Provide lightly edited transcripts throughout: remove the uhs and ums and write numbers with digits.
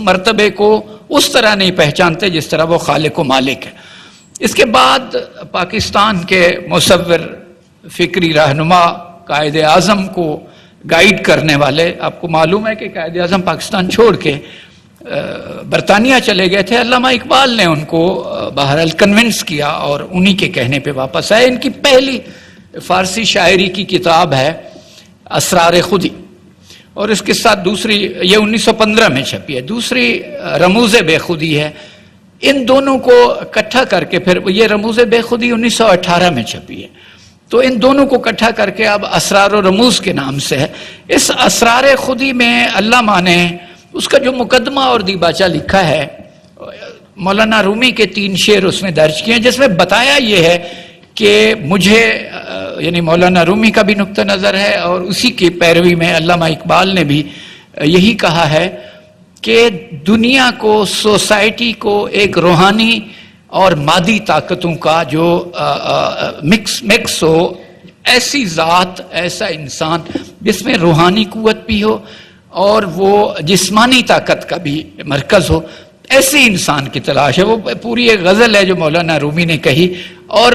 مرتبے کو اس طرح نہیں پہچانتے جس طرح وہ خالق و مالک ہے۔ اس کے بعد پاکستان کے مصور، فکری رہنما، قائد اعظم کو گائیڈ کرنے والے، آپ کو معلوم ہے کہ قائد اعظم پاکستان چھوڑ کے برطانیہ چلے گئے تھے، علامہ اقبال نے ان کو بہرحال کنونس کیا اور انہی کے کہنے پہ واپس آئے۔ ان کی پہلی فارسی شاعری کی کتاب ہے اسرار خودی، اور اس کے ساتھ دوسری، یہ 1915 میں چھپی ہے، دوسری رموز بے خودی ہے۔ ان دونوں کو اکٹھا کر کے پھر یہ رموز بے خودی 1918 میں چھپی ہے، تو ان دونوں کو اکٹھا کر کے اب اسرار و رموز کے نام سے ہے۔ اس اسرار خودی میں علامہ نے اس کا جو مقدمہ اور دیباچہ لکھا ہے، مولانا رومی کے 3 شعر اس میں درج کیے ہیں، جس میں بتایا یہ ہے کہ مجھے، یعنی مولانا رومی کا بھی نقطہ نظر ہے اور اسی کی پیروی میں علامہ اقبال نے بھی یہی کہا ہے کہ دنیا کو، سوسائٹی کو ایک روحانی اور مادی طاقتوں کا جو مکس ہو، ایسی ذات، ایسا انسان جس میں روحانی قوت بھی ہو اور وہ جسمانی طاقت کا بھی مرکز ہو، ایسے انسان کی تلاش ہے۔ وہ پوری ایک غزل ہے جو مولانا رومی نے کہی، اور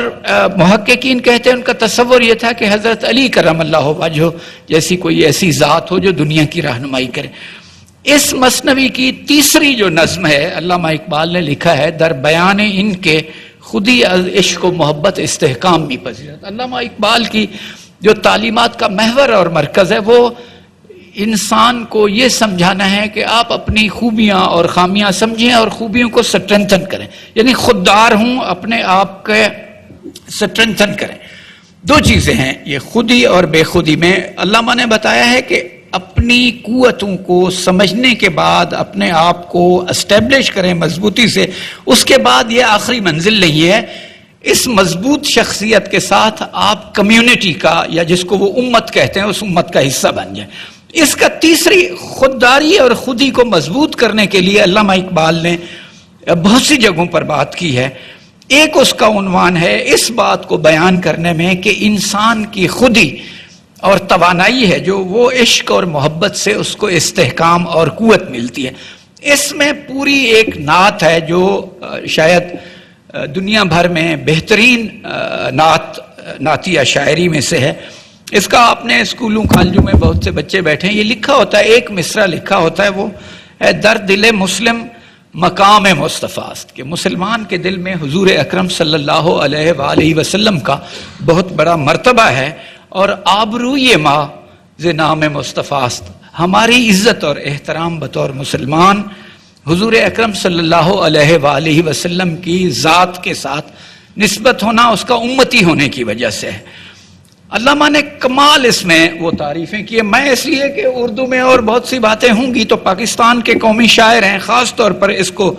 محققین کہتے ہیں ان کا تصور یہ تھا کہ حضرت علی کرم اللہ وجہہ جیسی کوئی ایسی ذات ہو جو دنیا کی رہنمائی کرے۔ اس مثنوی کی تیسری جو نظم ہے علامہ اقبال نے لکھا ہے در بیان ان کے خودی از عشق و محبت استحکام بھی پذیرت۔ علامہ اقبال کی جو تعلیمات کا محور اور مرکز ہے وہ انسان کو یہ سمجھانا ہے کہ آپ اپنی خوبیاں اور خامیاں سمجھیں اور خوبیوں کو سٹرنتھن کریں، یعنی خوددار ہوں، اپنے آپ کے سٹرنتھن کریں۔ 2 چیزیں ہیں یہ خودی اور بے خودی میں۔ علامہ نے بتایا ہے کہ اپنی قوتوں کو سمجھنے کے بعد اپنے آپ کو اسٹیبلش کریں مضبوطی سے، اس کے بعد یہ آخری منزل نہیں ہے۔ اس مضبوط شخصیت کے ساتھ آپ کمیونٹی کا، یا جس کو وہ امت کہتے ہیں، اس امت کا حصہ بن جائیں۔ اس کا تیسری خودداری اور خودی کو مضبوط کرنے کے لیے علامہ اقبال نے بہت سی جگہوں پر بات کی ہے۔ ایک اس کا عنوان ہے اس بات کو بیان کرنے میں کہ انسان کی خودی اور توانائی ہے جو وہ عشق اور محبت سے اس کو استحکام اور قوت ملتی ہے۔ اس میں پوری ایک نعت ہے جو شاید دنیا بھر میں بہترین نعتیہ شاعری میں سے ہے۔ اس کا آپ نے اسکولوں کالجوں میں بہت سے بچے بیٹھے ہیں، یہ لکھا ہوتا ہے، ایک مصرع لکھا ہوتا ہے، وہ ہے در دل مسلم مقام مصطفیٰ است، کہ مسلمان کے دل میں حضور اکرم صلی اللہ علیہ وآلہ وسلم کا بہت بڑا مرتبہ ہے، اور آبروی ما ز نام مصطفیٰ است، ہماری عزت اور احترام بطور مسلمان حضور اکرم صلی اللہ علیہ وآلہ وسلم کی ذات کے ساتھ نسبت ہونا اس کا امتی ہونے کی وجہ سے ہے۔ علامہ نے کمال اس میں وہ تعریفیں کی ہیں۔ میں اس لیے کہ اردو میں اور بہت سی باتیں ہوں گی تو پاکستان کے قومی شاعر ہیں، خاص طور پر اس کو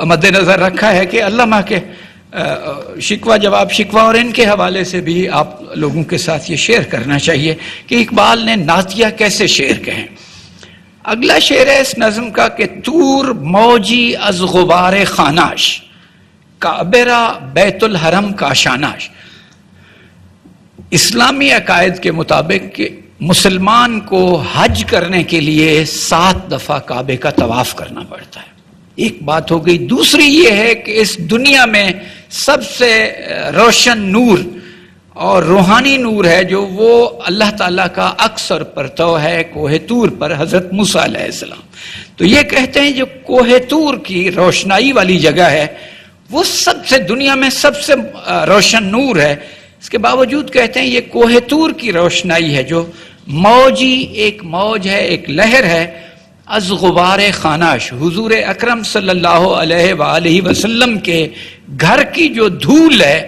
مد نظر رکھا ہے کہ علامہ کے شکوہ جواب شکوہ اور ان کے حوالے سے بھی آپ لوگوں کے ساتھ یہ شیئر کرنا چاہیے کہ اقبال نے نعتیہ کیسے شعر کہیں۔ اگلا شعر ہے اس نظم کا کہ تور موجی از غبار خاناش، کعبہ بیت الحرم کاشاناش۔ اسلامی عقائد کے مطابق کہ مسلمان کو حج کرنے کے لیے 7 دفعہ کعبے کا طواف کرنا پڑتا ہے، ایک بات ہو گئی۔ دوسری یہ ہے کہ اس دنیا میں سب سے روشن نور اور روحانی نور ہے جو وہ اللہ تعالیٰ کا عکس اور پرتو ہے کوہ طور پر حضرت موسیٰ علیہ السلام۔ تو یہ کہتے ہیں جو کوہ طور کی روشنائی والی جگہ ہے وہ سب سے، دنیا میں سب سے روشن نور ہے۔ اس کے باوجود کہتے ہیں یہ کوہ طور کی روشنائی ہے جو موجی، ایک موج ہے، ایک لہر ہے، از غبار خاناش، حضور اکرم صلی اللہ علیہ وآلہ وسلم کے گھر کی جو دھول ہے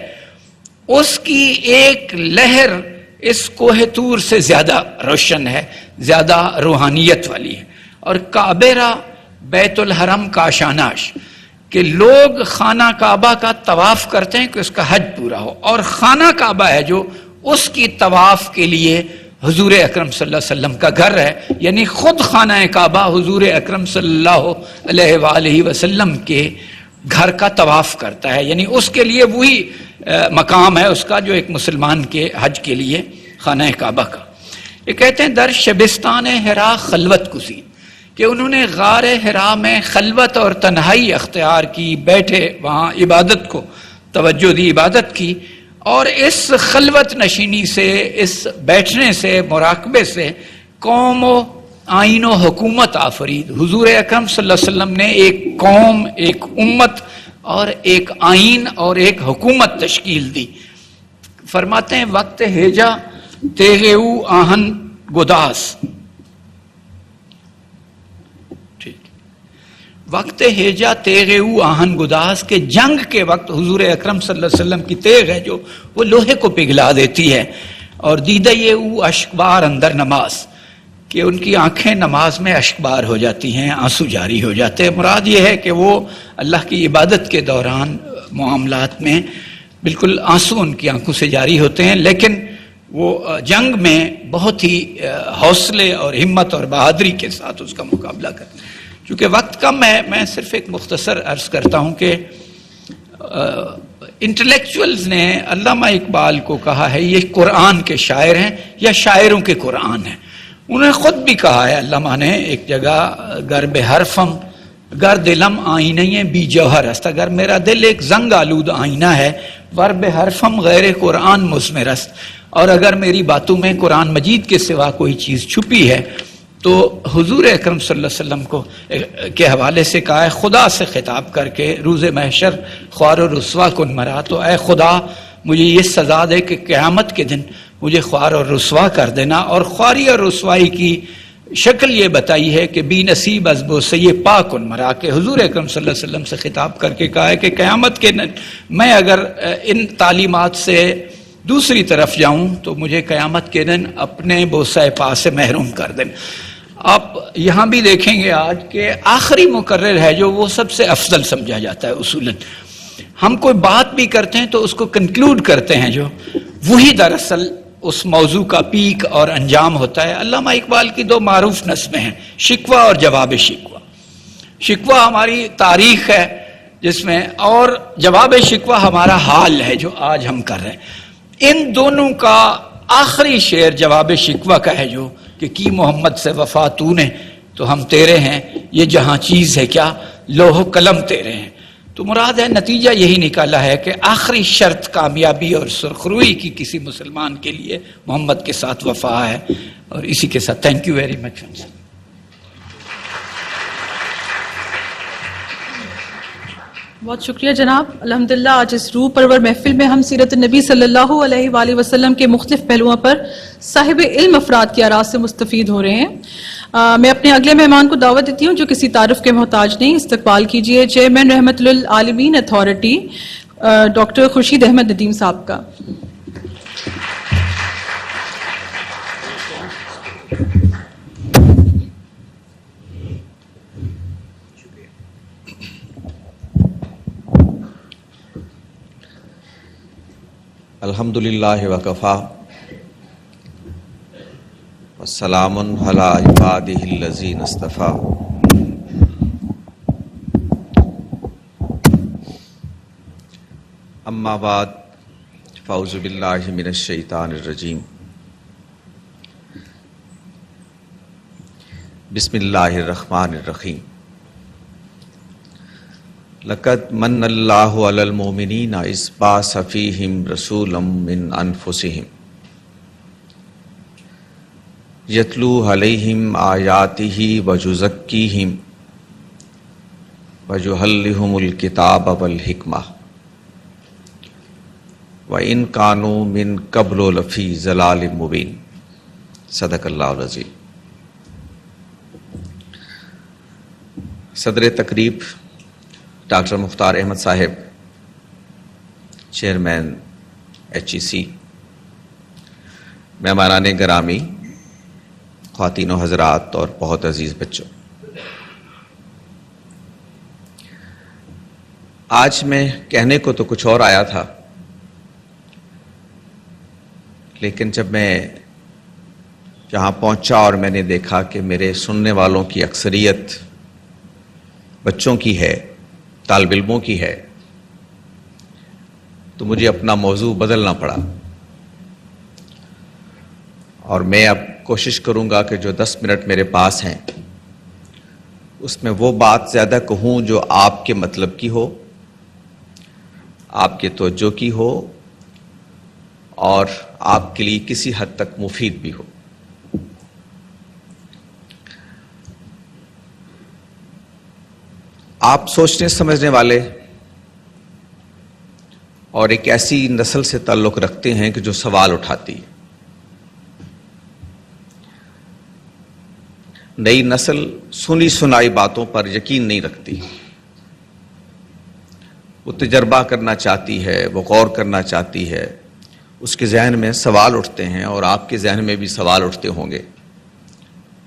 اس کی ایک لہر اس کوہ طور سے زیادہ روشن ہے، زیادہ روحانیت والی ہے۔ اور کعبہ بیت الحرم کاشاناش، کہ لوگ خانہ کعبہ کا طواف کرتے ہیں کہ اس کا حج پورا ہو، اور خانہ کعبہ ہے جو اس کی طواف کے لیے حضور اکرم صلی اللہ علیہ وسلم کا گھر ہے، یعنی خود خانہ کعبہ حضور اکرم صلی اللہ علیہ وآلہ وسلم کے گھر کا طواف کرتا ہے، یعنی اس کے لیے وہی مقام ہے اس کا جو ایک مسلمان کے حج کے لیے خانہ کعبہ کا۔ یہ کہتے ہیں در شبستان حرا خلوت گزین، کہ انہوں نے غار حرا میں خلوت اور تنہائی اختیار کی، بیٹھے وہاں عبادت کو توجہ دی، عبادت کی، اور اس خلوت نشینی سے، اس بیٹھنے سے، مراقبے سے قوم و آئین و حکومت آفرید۔ حضور اکرم صلی اللہ علیہ وسلم نے ایک قوم، ایک امت اور ایک آئین اور ایک حکومت تشکیل دی۔ فرماتے ہیں وقت ہیجا تیغ او آہن گداس، وقت ہیجا تیغ او آہن گداس، کے جنگ کے وقت حضور اکرم صلی اللہ علیہ وسلم کی تیغ ہے جو وہ لوہے کو پگھلا دیتی ہے، اور دیدہ یہ او اشکبار اندر نماز، کہ ان کی آنکھیں نماز میں اشکبار ہو جاتی ہیں، آنسو جاری ہو جاتے ہیں۔ مراد یہ ہے کہ وہ اللہ کی عبادت کے دوران معاملات میں بالکل آنسو ان کی آنکھوں سے جاری ہوتے ہیں، لیکن وہ جنگ میں بہت ہی حوصلے اور ہمت اور بہادری کے ساتھ اس کا مقابلہ کرتے ہیں۔ چونکہ وقت کم ہے، میں صرف ایک مختصر عرض کرتا ہوں کہ انٹلیکچوئلز نے علامہ اقبال کو کہا ہے یہ قرآن کے شاعر ہیں یا شاعروں کے قرآن ہیں۔ انہوں نے خود بھی کہا ہے علامہ نے ایک جگہ، گر بے حرفم گر دلم آئینہ بی جوہر است، اگر میرا دل ایک زنگ آلود آئینہ ہے، ور بے حرفم غیر قرآن مضمر است، اور اگر میری باتوں میں قرآن مجید کے سوا کوئی چیز چھپی ہے تو حضور اکرم صلی اللہ علیہ وسلم کے حوالے سے کہا ہے، خدا سے خطاب کر کے روز محشر خوار و رسوا کن مرا، تو اے خدا مجھے یہ سزا دے کہ قیامت کے دن مجھے خوار اور رسوا کر دینا، اور خواری اور رسوائی کی شکل یہ بتائی ہے کہ بی نصیب از بو سے یہ پاک کن مرا، کہ حضور اکرم صلی اللہ علیہ وسلم سے خطاب کر کے کہا ہے کہ قیامت کے دن میں اگر ان تعلیمات سے دوسری طرف جاؤں تو مجھے قیامت کے دن اپنے بوسہ پا سے محروم کر دیں۔ آپ یہاں بھی دیکھیں گے آج کہ آخری مقرر ہے جو وہ سب سے افضل سمجھا جاتا ہے اصولاً۔ ہم کوئی بات بھی کرتے ہیں تو اس کو کنکلوڈ کرتے ہیں، جو وہی دراصل اس موضوع کا پیک اور انجام ہوتا ہے۔ علامہ اقبال کی دو معروف نظمیں ہیں، شکوہ اور جواب شکوہ۔ شکوہ ہماری تاریخ ہے جس میں، اور جواب شکوہ ہمارا حال ہے جو آج ہم کر رہے ہیں۔ ان دونوں کا آخری شعر جواب شکوہ کا ہے جو کہ کی محمد سے وفا تو نے تو ہم تیرے ہیں، یہ جہاں چیز ہے کیا لوح و قلم تیرے ہیں۔ تو مراد ہے، نتیجہ یہی نکالا ہے کہ آخری شرط کامیابی اور سرخروئی کی کسی مسلمان کے لیے محمد کے ساتھ وفا ہے۔ اور اسی کے ساتھ تھینک یو ویری مچ۔ بہت شکریہ جناب۔ الحمدللہ آج اس روح پرور محفل میں ہم سیرت نبی صلی اللہ علیہ وآلہ وسلم کے مختلف پہلوؤں پر صاحب علم افراد کی آراء سے مستفید ہو رہے ہیں۔ میں اپنے اگلے مہمان کو دعوت دیتی ہوں جو کسی تعارف کے محتاج نہیں۔ استقبال کیجئے چیئرمین رحمت للعالمین اتھارٹی ڈاکٹر خورشید احمد ندیم صاحب کا۔ الحمدللہ وکفا والسلام علی عبادہ الذین اصطفیٰ۔ اما بعد فاعوذ باللہ من الشیطان الرجیم، بسم اللہ الرحمن الرحیم۔ لقد من اللہ علی المؤمنین اذ بعث فیہم رسولا من انفسہم یتلو علیہم آیاتہ ویزکیہم ویعلمہم الکتاب والحکمہ وَإِن كَانُوا مِن قَبْلُ لَفِي ضَلَالٍ مُبِينٍ۔ صدق اللہ العظیم۔ صدر تقریب ڈاکٹر مختار احمد صاحب، چیئرمین HEC، مہمانان گرامی، خواتین و حضرات اور بہت عزیز بچوں، آج میں کہنے کو تو کچھ اور آیا تھا، لیکن جب میں جہاں پہنچا اور میں نے دیکھا کہ میرے سننے والوں کی اکثریت بچوں کی ہے، طالب علموں کی ہے، تو مجھے اپنا موضوع بدلنا پڑا، اور میں اب کوشش کروں گا کہ جو 10 منٹ میرے پاس ہیں اس میں وہ بات زیادہ کہوں جو آپ کے مطلب کی ہو، آپ کے توجہ کی ہو اور آپ کے لیے کسی حد تک مفید بھی ہو۔ آپ سوچنے سمجھنے والے اور ایک ایسی نسل سے تعلق رکھتے ہیں کہ جو سوال اٹھاتی ہے۔ نئی نسل سنی سنائی باتوں پر یقین نہیں رکھتی، وہ تجربہ کرنا چاہتی ہے، وہ غور کرنا چاہتی ہے، اس کے ذہن میں سوال اٹھتے ہیں اور آپ کے ذہن میں بھی سوال اٹھتے ہوں گے۔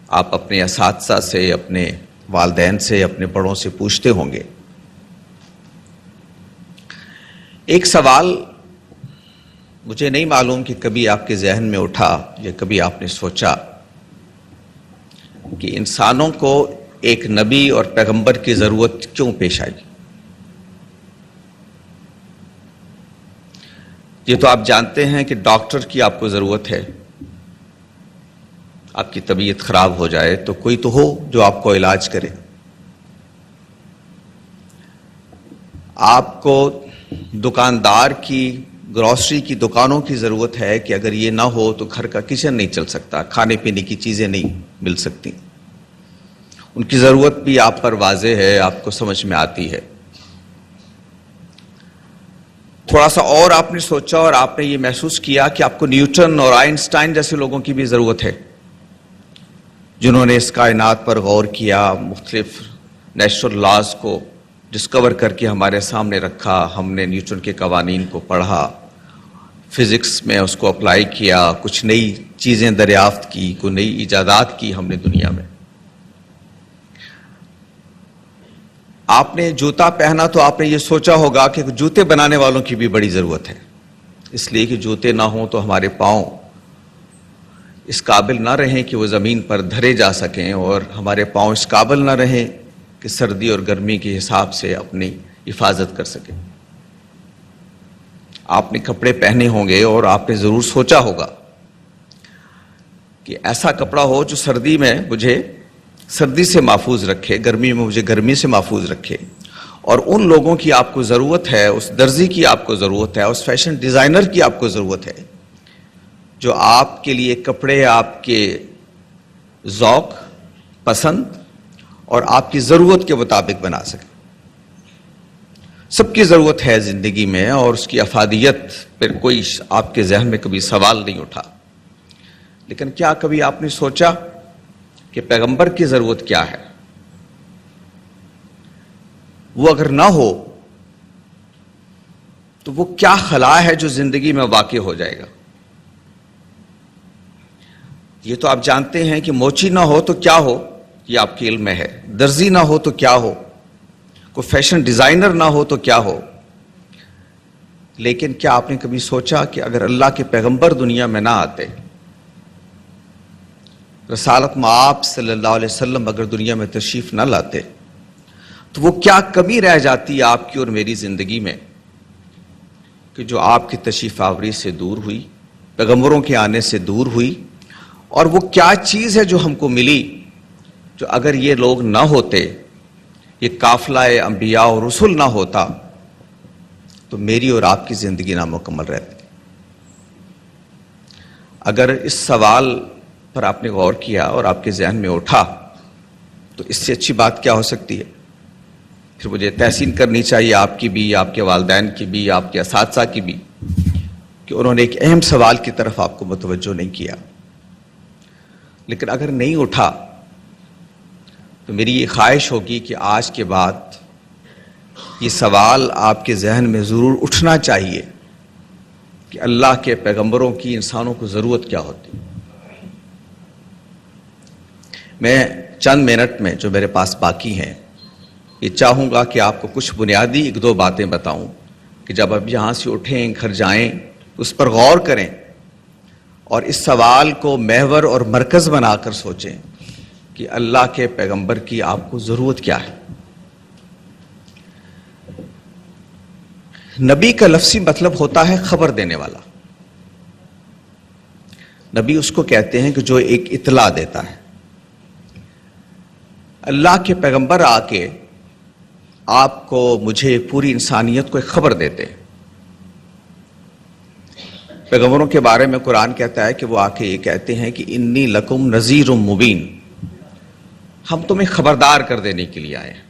آپ اپنے اساتذہ سے، اپنے والدین سے، اپنے بڑوں سے پوچھتے ہوں گے۔ ایک سوال مجھے نہیں معلوم کہ کبھی آپ کے ذہن میں اٹھا یا کبھی آپ نے سوچا کہ انسانوں کو ایک نبی اور پیغمبر کی ضرورت کیوں پیش آئی؟ یہ تو آپ جانتے ہیں کہ ڈاکٹر کی آپ کو ضرورت ہے، آپ کی طبیعت خراب ہو جائے تو کوئی تو ہو جو آپ کو علاج کرے۔ آپ کو دکاندار کی، گروسری کی دکانوں کی ضرورت ہے کہ اگر یہ نہ ہو تو گھر کا کچن نہیں چل سکتا، کھانے پینے کی چیزیں نہیں مل سکتی۔ ان کی ضرورت بھی آپ پر واضح ہے، آپ کو سمجھ میں آتی ہے۔ تھوڑا سا اور آپ نے سوچا اور آپ نے یہ محسوس کیا کہ آپ کو نیوٹن اور آئنسٹائن جیسے لوگوں کی بھی ضرورت ہے، جنہوں نے اس کائنات پر غور کیا، مختلف نیچرل لاز کو ڈسکور کر کے ہمارے سامنے رکھا۔ ہم نے نیوٹن کے قوانین کو پڑھا، فزکس میں اس کو اپلائی کیا، کچھ نئی چیزیں دریافت کی، کوئی نئی ایجادات کی ہم نے دنیا میں۔ آپ نے جوتا پہنا تو آپ نے یہ سوچا ہوگا کہ جوتے بنانے والوں کی بھی بڑی ضرورت ہے، اس لیے کہ جوتے نہ ہوں تو ہمارے پاؤں اس قابل نہ رہیں کہ وہ زمین پر دھرے جا سکیں، اور ہمارے پاؤں اس قابل نہ رہیں کہ سردی اور گرمی کے حساب سے اپنی حفاظت کر سکیں۔ آپ نے کپڑے پہنے ہوں گے اور آپ نے ضرور سوچا ہوگا کہ ایسا کپڑا ہو جو سردی میں مجھے سردی سے محفوظ رکھے، گرمی میں مجھے گرمی سے محفوظ رکھے۔ اور ان لوگوں کی آپ کو ضرورت ہے، اس درزی کی آپ کو ضرورت ہے، اس فیشن ڈیزائنر کی آپ کو ضرورت ہے جو آپ کے لیے کپڑے آپ کے ذوق، پسند اور آپ کی ضرورت کے مطابق بنا سکے۔ سب کی ضرورت ہے زندگی میں، اور اس کی افادیت پر کوئی آپ کے ذہن میں کبھی سوال نہیں اٹھا۔ لیکن کیا کبھی آپ نے سوچا کہ پیغمبر کی ضرورت کیا ہے؟ وہ اگر نہ ہو تو وہ کیا خلا ہے جو زندگی میں واقع ہو جائے گا؟ یہ تو آپ جانتے ہیں کہ موچی نہ ہو تو کیا ہو، یہ آپ کے علم میں ہے۔ درزی نہ ہو تو کیا ہو، کوئی فیشن ڈیزائنر نہ ہو تو کیا ہو۔ لیکن کیا آپ نے کبھی سوچا کہ اگر اللہ کے پیغمبر دنیا میں نہ آتے، رسالت مآب صلی اللہ علیہ وسلم اگر دنیا میں تشریف نہ لاتے، تو وہ کیا کمی رہ جاتی آپ کی اور میری زندگی میں کہ جو آپ کی تشریف آوری سے دور ہوئی، پیغمبروں کے آنے سے دور ہوئی؟ اور وہ کیا چیز ہے جو ہم کو ملی جو اگر یہ لوگ نہ ہوتے، یہ قافلہ انبیاء اور رسول نہ ہوتا، تو میری اور آپ کی زندگی نامکمل رہتی؟ اگر اس سوال پر آپ نے غور کیا اور آپ کے ذہن میں اٹھا تو اس سے اچھی بات کیا ہو سکتی ہے؟ پھر مجھے تحسین کرنی چاہیے آپ کی بھی، آپ کے والدین کی بھی، آپ کے اساتذہ کی بھی، کہ انہوں نے ایک اہم سوال کی طرف آپ کو متوجہ نہیں کیا۔ لیکن اگر نہیں اٹھا تو میری یہ خواہش ہوگی کہ آج کے بعد یہ سوال آپ کے ذہن میں ضرور اٹھنا چاہیے کہ اللہ کے پیغمبروں کی انسانوں کو ضرورت کیا ہوتی۔ میں چند منٹ میں جو میرے پاس باقی ہیں یہ چاہوں گا کہ آپ کو کچھ بنیادی ایک دو باتیں بتاؤں کہ جب آپ یہاں سے اٹھیں، گھر جائیں، اس پر غور کریں اور اس سوال کو محور اور مرکز بنا کر سوچیں کہ اللہ کے پیغمبر کی آپ کو ضرورت کیا ہے۔ نبی کا لفظی مطلب ہوتا ہے خبر دینے والا۔ نبی اس کو کہتے ہیں کہ جو ایک اطلاع دیتا ہے۔ اللہ کے پیغمبر آ کے آپ کو مجھے پوری انسانیت کو ایک خبر دیتے ہیں. پیغمبروں کے بارے میں قرآن کہتا ہے کہ وہ آ کے یہ کہتے ہیں کہ انی لکم نذیر مبین، ہم تمہیں خبردار کر دینے کے لیے آئے ہیں،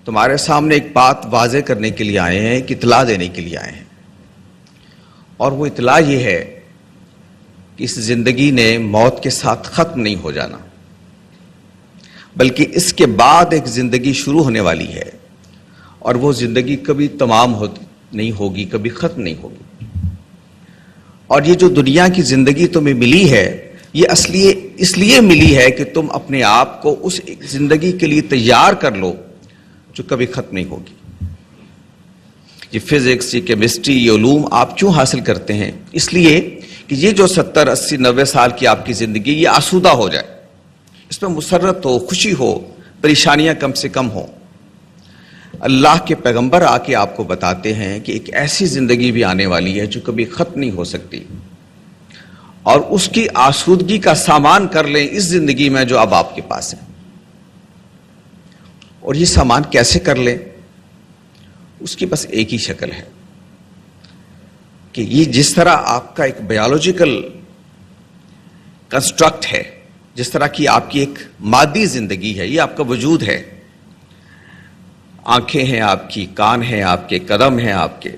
تمہارے سامنے ایک بات واضح کرنے کے لیے آئے ہیں، ایک اطلاع دینے کے لیے آئے ہیں. اور وہ اطلاع یہ ہے کہ اس زندگی نے موت کے ساتھ ختم نہیں ہو جانا، بلکہ اس کے بعد ایک زندگی شروع ہونے والی ہے، اور وہ زندگی کبھی تمام نہیں ہوگی، کبھی ختم نہیں ہوگی. اور یہ جو دنیا کی زندگی تمہیں ملی ہے، یہ اس لیے ملی ہے کہ تم اپنے آپ کو اس زندگی کے لیے تیار کر لو جو کبھی ختم نہیں ہوگی. یہ فزکس، یہ کیمسٹری، یہ علوم آپ کیوں حاصل کرتے ہیں؟ اس لیے کہ یہ جو 70، 80، 90 سال کی آپ کی زندگی یہ آسودہ ہو جائے، اس میں مسرت ہو، خوشی ہو، پریشانیاں کم سے کم ہوں. اللہ کے پیغمبر آ کے آپ کو بتاتے ہیں کہ ایک ایسی زندگی بھی آنے والی ہے جو کبھی ختم نہیں ہو سکتی، اور اس کی آسودگی کا سامان کر لیں اس زندگی میں جو اب آپ کے پاس ہے. اور یہ سامان کیسے کر لیں؟ اس کی بس ایک ہی شکل ہے کہ یہ جس طرح آپ کا ایک بایولوجیکل کنسٹرکٹ ہے، جس طرح کی آپ کی ایک مادی زندگی ہے، یہ آپ کا وجود ہے، آنکھیں ہیں آپ کی، کان ہیں آپ کے، قدم ہیں آپ کے،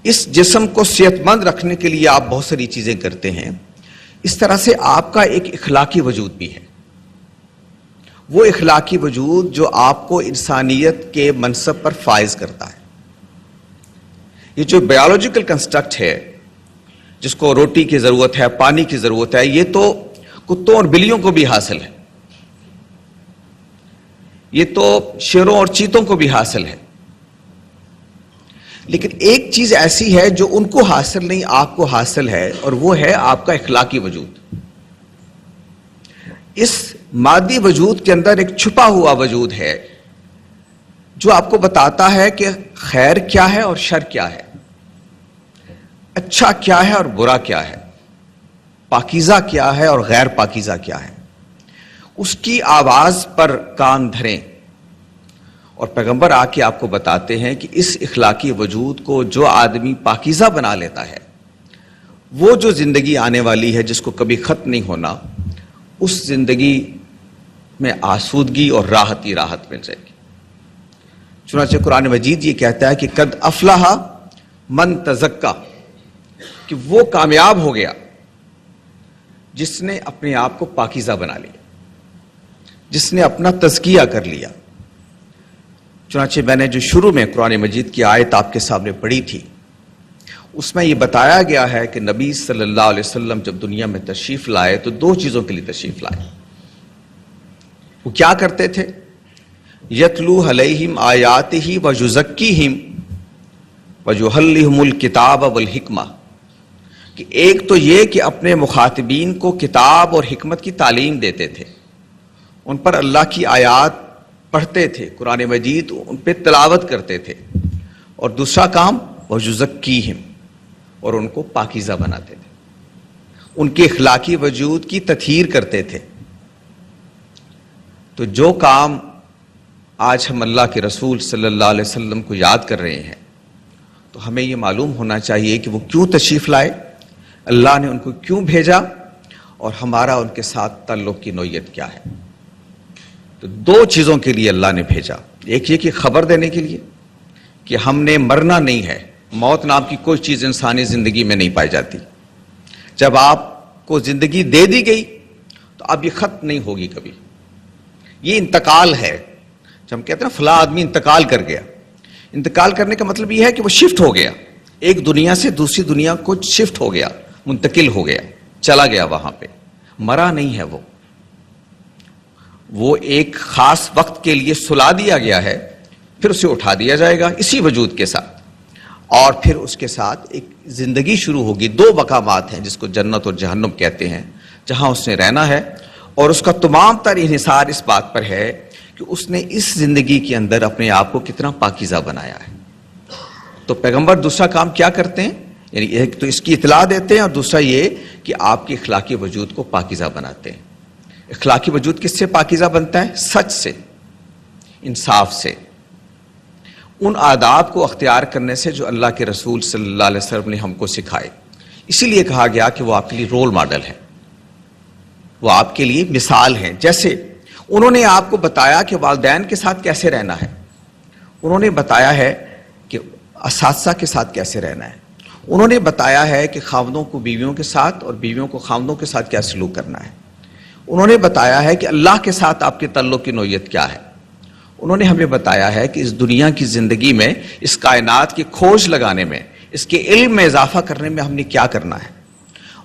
اس جسم کو صحت مند رکھنے کے لیے آپ بہت ساری چیزیں کرتے ہیں. اس طرح سے آپ کا ایک اخلاقی وجود بھی ہے، وہ اخلاقی وجود جو آپ کو انسانیت کے منصب پر فائز کرتا ہے. یہ جو بایولوجیکل کنسٹرکٹ ہے، جس کو روٹی کی ضرورت ہے، پانی کی ضرورت ہے، یہ تو کتوں اور بلیوں کو بھی حاصل ہے، یہ تو شیروں اور چیتوں کو بھی حاصل ہے. لیکن ایک چیز ایسی ہے جو ان کو حاصل نہیں، آپ کو حاصل ہے، اور وہ ہے آپ کا اخلاقی وجود. اس مادی وجود کے اندر ایک چھپا ہوا وجود ہے جو آپ کو بتاتا ہے کہ خیر کیا ہے اور شر کیا ہے، اچھا کیا ہے اور برا کیا ہے، پاکیزہ کیا ہے اور غیر پاکیزہ کیا ہے. اس کی آواز پر کان دھریں. اور پیغمبر آ کے آپ کو بتاتے ہیں کہ اس اخلاقی وجود کو جو آدمی پاکیزہ بنا لیتا ہے، وہ جو زندگی آنے والی ہے جس کو کبھی ختم نہیں ہونا، اس زندگی میں آسودگی اور راحت ہی راحت مل جائے گی. چنانچہ قرآن مجید یہ کہتا ہے کہ قد افلح من تزکا، کہ وہ کامیاب ہو گیا جس نے اپنے آپ کو پاکیزہ بنا لیا، جس نے اپنا تزکیہ کر لیا. چنانچہ میں نے جو شروع میں قرآن مجید کی آیت آپ کے سامنے پڑھی تھی، اس میں یہ بتایا گیا ہے کہ نبی صلی اللہ علیہ وسلم جب دنیا میں تشریف لائے تو دو چیزوں کے لیے تشریف لائے. وہ کیا کرتے تھے؟ یتلو علیہم آیاتہ ویزکیہم ویعلمہم الکتاب والحکمہ، کہ ایک تو یہ کہ اپنے مخاطبین کو کتاب اور حکمت کی تعلیم دیتے تھے، ان پر اللہ کی آیات پڑھتے تھے، قرآن مجید ان پہ تلاوت کرتے تھے، اور دوسرا کام ویزکیہم، اور ان کو پاکیزہ بناتے تھے، ان کے اخلاقی وجود کی تطہیر کرتے تھے. تو جو کام آج ہم اللہ کے رسول صلی اللہ علیہ وسلم کو یاد کر رہے ہیں، تو ہمیں یہ معلوم ہونا چاہیے کہ وہ کیوں تشریف لائے، اللہ نے ان کو کیوں بھیجا، اور ہمارا ان کے ساتھ تعلق کی نوعیت کیا ہے. تو دو چیزوں کے لیے اللہ نے بھیجا. ایک یہ کہ خبر دینے کے لیے کہ ہم نے مرنا نہیں ہے، موت نام کی کوئی چیز انسانی زندگی میں نہیں پائی جاتی. جب آپ کو زندگی دے دی گئی تو اب یہ ختم نہیں ہوگی کبھی. یہ انتقال ہے. جب ہم کہتے ہیں نا فلاں آدمی انتقال کر گیا، انتقال کرنے کا مطلب یہ ہے کہ وہ شفٹ ہو گیا، ایک دنیا سے دوسری دنیا کو شفٹ ہو گیا، منتقل ہو گیا، چلا گیا وہاں پہ. مرا نہیں ہے وہ ایک خاص وقت کے لیے سلا دیا گیا ہے، پھر اسے اٹھا دیا جائے گا اسی وجود کے ساتھ، اور پھر اس کے ساتھ ایک زندگی شروع ہوگی. دو مقامات ہیں جس کو جنت اور جہنم کہتے ہیں، جہاں اس نے رہنا ہے، اور اس کا تمام تر انحصار اس بات پر ہے کہ اس نے اس زندگی کے اندر اپنے آپ کو کتنا پاکیزہ بنایا ہے. تو پیغمبر دوسرا کام کیا کرتے ہیں؟ یعنی ایک تو اس کی اطلاع دیتے ہیں، اور دوسرا یہ کہ آپ کے اخلاقی وجود کو پاکیزہ بناتے ہیں. اخلاقی وجود کس سے پاکیزہ بنتا ہے؟ سچ سے، انصاف سے، ان آداب کو اختیار کرنے سے جو اللہ کے رسول صلی اللہ علیہ وسلم نے ہم کو سکھائے. اسی لیے کہا گیا کہ وہ آپ کے لیے رول ماڈل ہے، وہ آپ کے لیے مثال ہیں. جیسے انہوں نے آپ کو بتایا کہ والدین کے ساتھ کیسے رہنا ہے، انہوں نے بتایا ہے کہ اساتذہ کے ساتھ کیسے رہنا ہے، انہوں نے بتایا ہے کہ خاوندوں کو بیویوں کے ساتھ اور بیویوں کو خاوندوں کے ساتھ کیا سلوک کرنا ہے، انہوں نے بتایا ہے کہ اللہ کے ساتھ آپ کے تعلق کی نوعیت کیا ہے، انہوں نے ہمیں بتایا ہے کہ اس دنیا کی زندگی میں، اس کائنات کی کھوج لگانے میں، اس کے علم میں اضافہ کرنے میں ہم نے کیا کرنا ہے.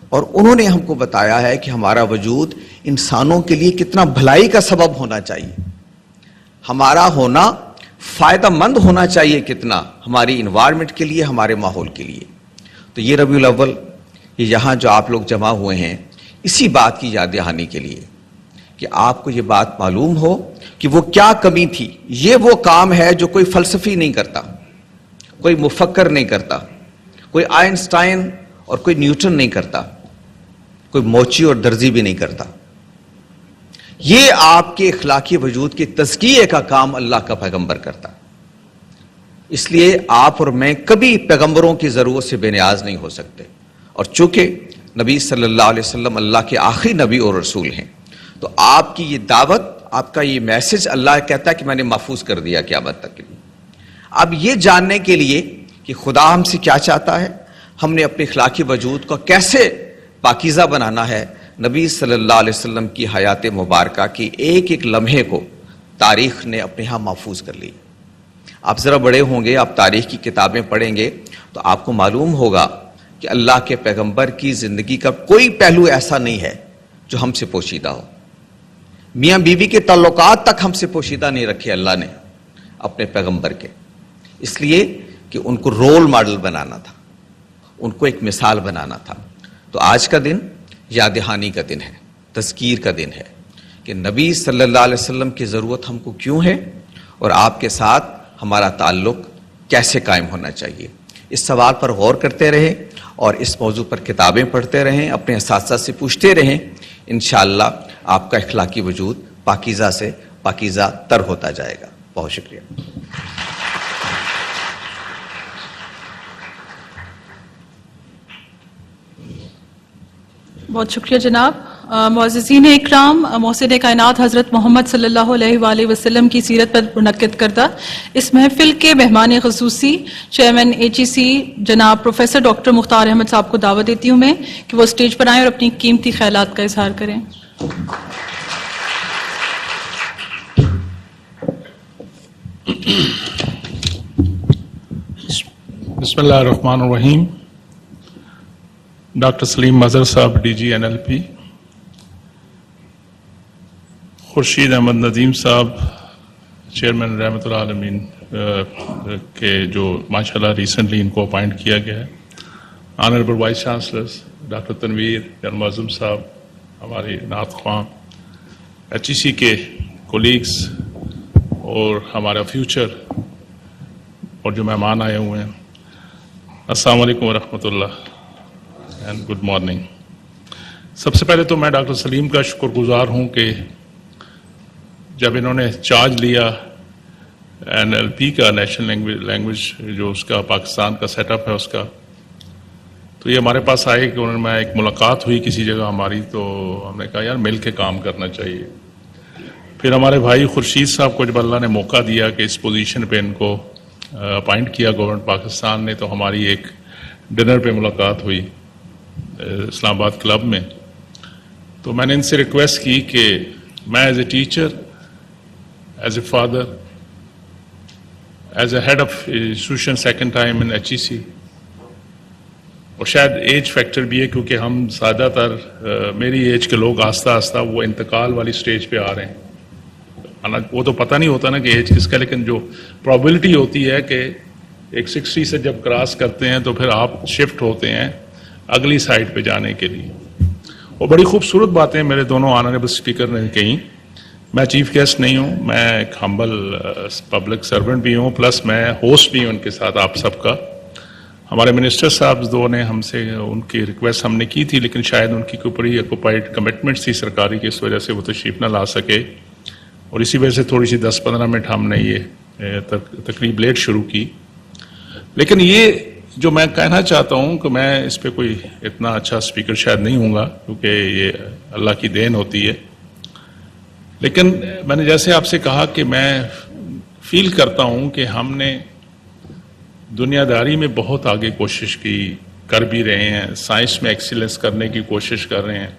اور انہوں نے ہم کو بتایا ہے کہ ہمارا وجود انسانوں کے لیے کتنا بھلائی کا سبب ہونا چاہیے، ہمارا ہونا فائدہ مند ہونا چاہیے کتنا، ہماری انوائرمنٹ کے لیے، ہمارے ماحول کے لیے. تو یہ ربیع الاول، یہ یہاں جو آپ لوگ جمع ہوئے ہیں، اسی بات کی یاد دہانی کے لیے کہ آپ کو یہ بات معلوم ہو کہ وہ کیا کمی تھی. یہ وہ کام ہے جو کوئی فلسفی نہیں کرتا، کوئی مفکر نہیں کرتا، کوئی آئنسٹائن اور کوئی نیوٹن نہیں کرتا، کوئی موچی اور درزی بھی نہیں کرتا. یہ آپ کے اخلاقی وجود کے تزکیے کا کام اللہ کا پیغمبر کرتا. اس لیے آپ اور میں کبھی پیغمبروں کی ضرورت سے بے نیاز نہیں ہو سکتے. اور چونکہ نبی صلی اللہ علیہ وسلم اللہ کے آخری نبی اور رسول ہیں، تو آپ کی یہ دعوت، آپ کا یہ میسج اللہ کہتا ہے کہ میں نے محفوظ کر دیا قیامت تک کے لیے. اب یہ جاننے کے لیے کہ خدا ہم سے کیا چاہتا ہے، ہم نے اپنے اخلاقی وجود کو کیسے پاکیزہ بنانا ہے، نبی صلی اللہ علیہ وسلم کی حیات مبارکہ کی ایک ایک لمحے کو تاریخ نے اپنے ہاں محفوظ کر لی. آپ ذرا بڑے ہوں گے، آپ تاریخ کی کتابیں پڑھیں گے تو آپ کو معلوم ہوگا کہ اللہ کے پیغمبر کی زندگی کا کوئی پہلو ایسا نہیں ہے جو ہم سے پوشیدہ ہو. میاں بیوی کے تعلقات تک ہم سے پوشیدہ نہیں رکھے اللہ نے اپنے پیغمبر کے، اس لیے کہ ان کو رول ماڈل بنانا تھا، ان کو ایک مثال بنانا تھا. تو آج کا دن یاد دہانی کا دن ہے، تذکیر کا دن ہے کہ نبی صلی اللہ علیہ وسلم کی ضرورت ہم کو کیوں ہے اور آپ کے ساتھ ہمارا تعلق کیسے قائم ہونا چاہیے. اس سوال پر غور کرتے رہیں اور اس موضوع پر کتابیں پڑھتے رہیں، اپنے اساتذہ سے پوچھتے رہیں. انشاءاللہ آپ کا اخلاقی وجود پاکیزہ سے پاکیزہ تر ہوتا جائے گا. بہت شکریہ. بہت شکریہ جناب. معززین اکرام، محسن کائنات حضرت محمد صلی اللہ علیہ وآلہ وسلم کی سیرت پر منعقد کردہ اس محفل کے مہمان خصوصی چیئرمین HEC جناب پروفیسر ڈاکٹر مختار احمد صاحب کو دعوت دیتی ہوں میں کہ وہ اسٹیج پر آئیں اور اپنی قیمتی خیالات کا اظہار کریں. بسم اللہ الرحمن الرحیم. ڈاکٹر سلیم مظہر صاحب DG NLP، خورشید احمد ندیم صاحب چیئرمین رحمۃ اللہ عالمین کے جو ماشاءاللہ ریسنٹلی ان کو اپائنٹ کیا گیا ہے، honourable vice chancellors doctor Tanveer معظم صاحب، ہمارے نعت خواں، HEC کے کولیگس اور ہمارا فیوچر اور جو مہمان آئے ہوئے ہیں، السلام علیکم ورحمۃ اللہ اینڈ گڈ مارننگ. سب سے پہلے تو میں ڈاکٹر سلیم کا شکر گزار ہوں کہ جب انہوں نے چارج لیا NLP کا، نیشنل لینگویج جو اس کا پاکستان کا سیٹ اپ ہے اس کا، تو یہ ہمارے پاس آئے کہ انہوں نے، میں ایک ملاقات ہوئی کسی جگہ ہماری، تو ہم نے کہا یار مل کے کام کرنا چاہیے. پھر ہمارے بھائی خورشید صاحب کو جب اللہ نے موقع دیا کہ اس پوزیشن پہ ان کو اپائنٹ کیا گورنمنٹ پاکستان نے، تو ہماری ایک ڈنر پہ ملاقات ہوئی اسلام آباد کلب میں. تو میں نے ان سے ریکویسٹ کی کہ میں as a teacher, as a father, as a head of institution second time in HEC، اور شاید ایج فیکٹر بھی ہے کیونکہ ہم زیادہ تر میری ایج کے لوگ آہستہ آہستہ وہ انتقال والی سٹیج پہ آ رہے ہیں. وہ تو پتہ نہیں ہوتا نا کہ ایج کس کا، لیکن جو پرابیلٹی ہوتی ہے کہ ایک 60 سے جب کراس کرتے ہیں تو پھر آپ شفٹ ہوتے ہیں اگلی سائڈ پہ جانے کے لیے. اور بڑی خوبصورت باتیں میرے دونوں آنریبل اسپیکر نے کہیں. میں چیف گیسٹ نہیں ہوں، میں ایک ہمبل پبلک سرونٹ بھی ہوں، پلس میں ہوسٹ بھی ہوں ان کے ساتھ آپ سب کا. ہمارے منسٹر صاحب دو نے ہم سے ان کی ریکویسٹ ہم نے کی تھی، لیکن شاید ان کی کوئی بڑی آکوپائڈ کمٹمنٹ تھی سرکاری کی، اس وجہ سے وہ تشریف نہ لا سکے، اور اسی وجہ سے تھوڑی سی 10-15 منٹ ہم نے یہ تقریب لیٹ شروع کی. لیکن یہ جو میں کہنا چاہتا ہوں کہ میں اس پہ کوئی اتنا اچھا اسپیکر شاید نہیں ہوں گا، کیونکہ یہ اللہ کی دین ہوتی ہے. لیکن میں نے جیسے آپ سے کہا کہ میں فیل کرتا ہوں کہ ہم نے دنیا داری میں بہت آگے کوشش کی، کر بھی رہے ہیں، سائنس میں ایکسیلنس کرنے کی کوشش کر رہے ہیں،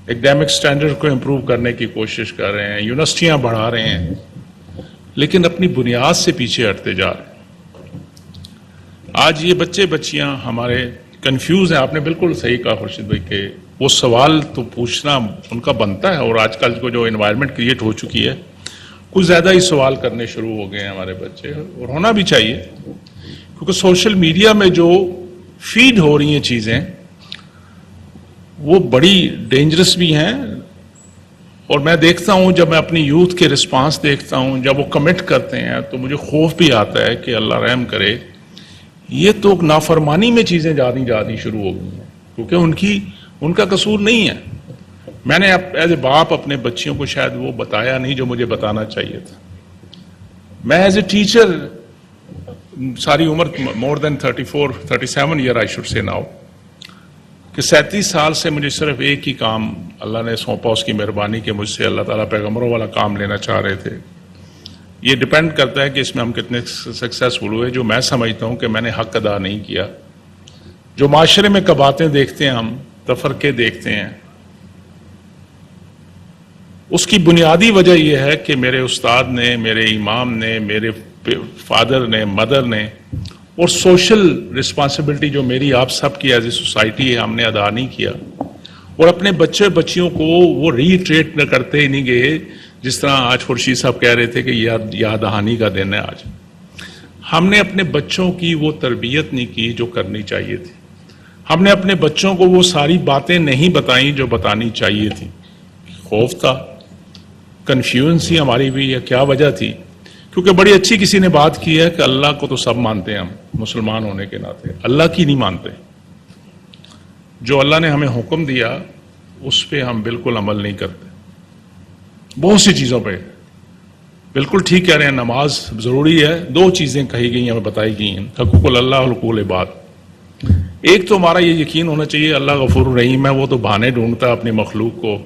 ایکڈیمک سٹینڈرڈ کو امپروو کرنے کی کوشش کر رہے ہیں، یونیورسٹیاں بڑھا رہے ہیں، لیکن اپنی بنیاد سے پیچھے ہٹتے جا رہے ہیں. آج یہ بچے بچیاں ہمارے کنفیوز ہیں. آپ نے بالکل صحیح کہا خورشید بھائی کہ وہ سوال تو پوچھنا ان کا بنتا ہے، اور آج کل کو جو انوائرمنٹ کریٹ ہو چکی ہے، کچھ زیادہ ہی سوال کرنے شروع ہو گئے ہیں ہمارے بچے، اور ہونا بھی چاہیے، کیونکہ سوشل میڈیا میں جو فیڈ ہو رہی ہیں چیزیں وہ بڑی ڈینجرس بھی ہیں. اور میں دیکھتا ہوں جب میں اپنی یوتھ کے رسپانس دیکھتا ہوں، جب وہ کمنٹ کرتے ہیں تو مجھے خوف بھی آتا ہے کہ اللہ رحم کرے، یہ تو نافرمانی میں چیزیں جانی شروع ہو گئی ہیں، کیونکہ ان کا قصور نہیں ہے. میں نے ایز اے باپ اپنے بچیوں کو شاید وہ بتایا نہیں جو مجھے بتانا چاہیے تھا. میں ایز اے ٹیچر ساری عمر more than 37 year I should say now, کہ 37 سال سے مجھے صرف ایک ہی کام اللہ نے سونپا، اس کی مہربانی کہ مجھ سے اللہ تعالیٰ پیغمبروں والا کام لینا چاہ رہے تھے. یہ ڈپینڈ کرتا ہے کہ اس میں ہم کتنے سکسیسفل ہوئے. جو میں سمجھتا ہوں کہ میں نے حق ادا نہیں کیا، جو معاشرے میں کباتیں دیکھتے ہیں، ہم تفرقے دیکھتے ہیں، اس کی بنیادی وجہ یہ ہے کہ میرے استاد نے، میرے امام نے، میرے فادر نے، مدر نے، اور سوشل رسپانسبلٹی جو میری آپ سب کی ایز اے سوسائٹی ہے ہم نے ادا نہیں کیا. اور اپنے بچے بچیوں کو وہ ریٹریٹ نہ کرتے ہی نہیں گئے. جس طرح آج خورشید صاحب کہہ رہے تھے کہ یاد دہانی کا دن ہے آج، ہم نے اپنے بچوں کی وہ تربیت نہیں کی جو کرنی چاہیے تھی. ہم نے اپنے بچوں کو وہ ساری باتیں نہیں بتائیں جو بتانی چاہیے تھی. خوف تھا، کنفیوژن سی ہماری بھی، یا کیا وجہ تھی؟ کیونکہ بڑی اچھی کسی نے بات کی ہے کہ اللہ کو تو سب مانتے ہیں، ہم مسلمان ہونے کے ناطے اللہ کی نہیں مانتے. جو اللہ نے ہمیں حکم دیا اس پہ ہم بالکل عمل نہیں کرتے. بہت سی چیزوں پہ بالکل ٹھیک کہہ رہے ہیں، نماز ضروری ہے. 2 چیزیں کہی گئی ہیں، ہمیں بتائی گئی ہیں، حقوق اللہ اور حقوق العباد. ایک تو ہمارا یہ یقین ہونا چاہیے اللہ غفور الرحیم ہے، وہ تو بہانے ڈھونڈتا ہے اپنی مخلوق کو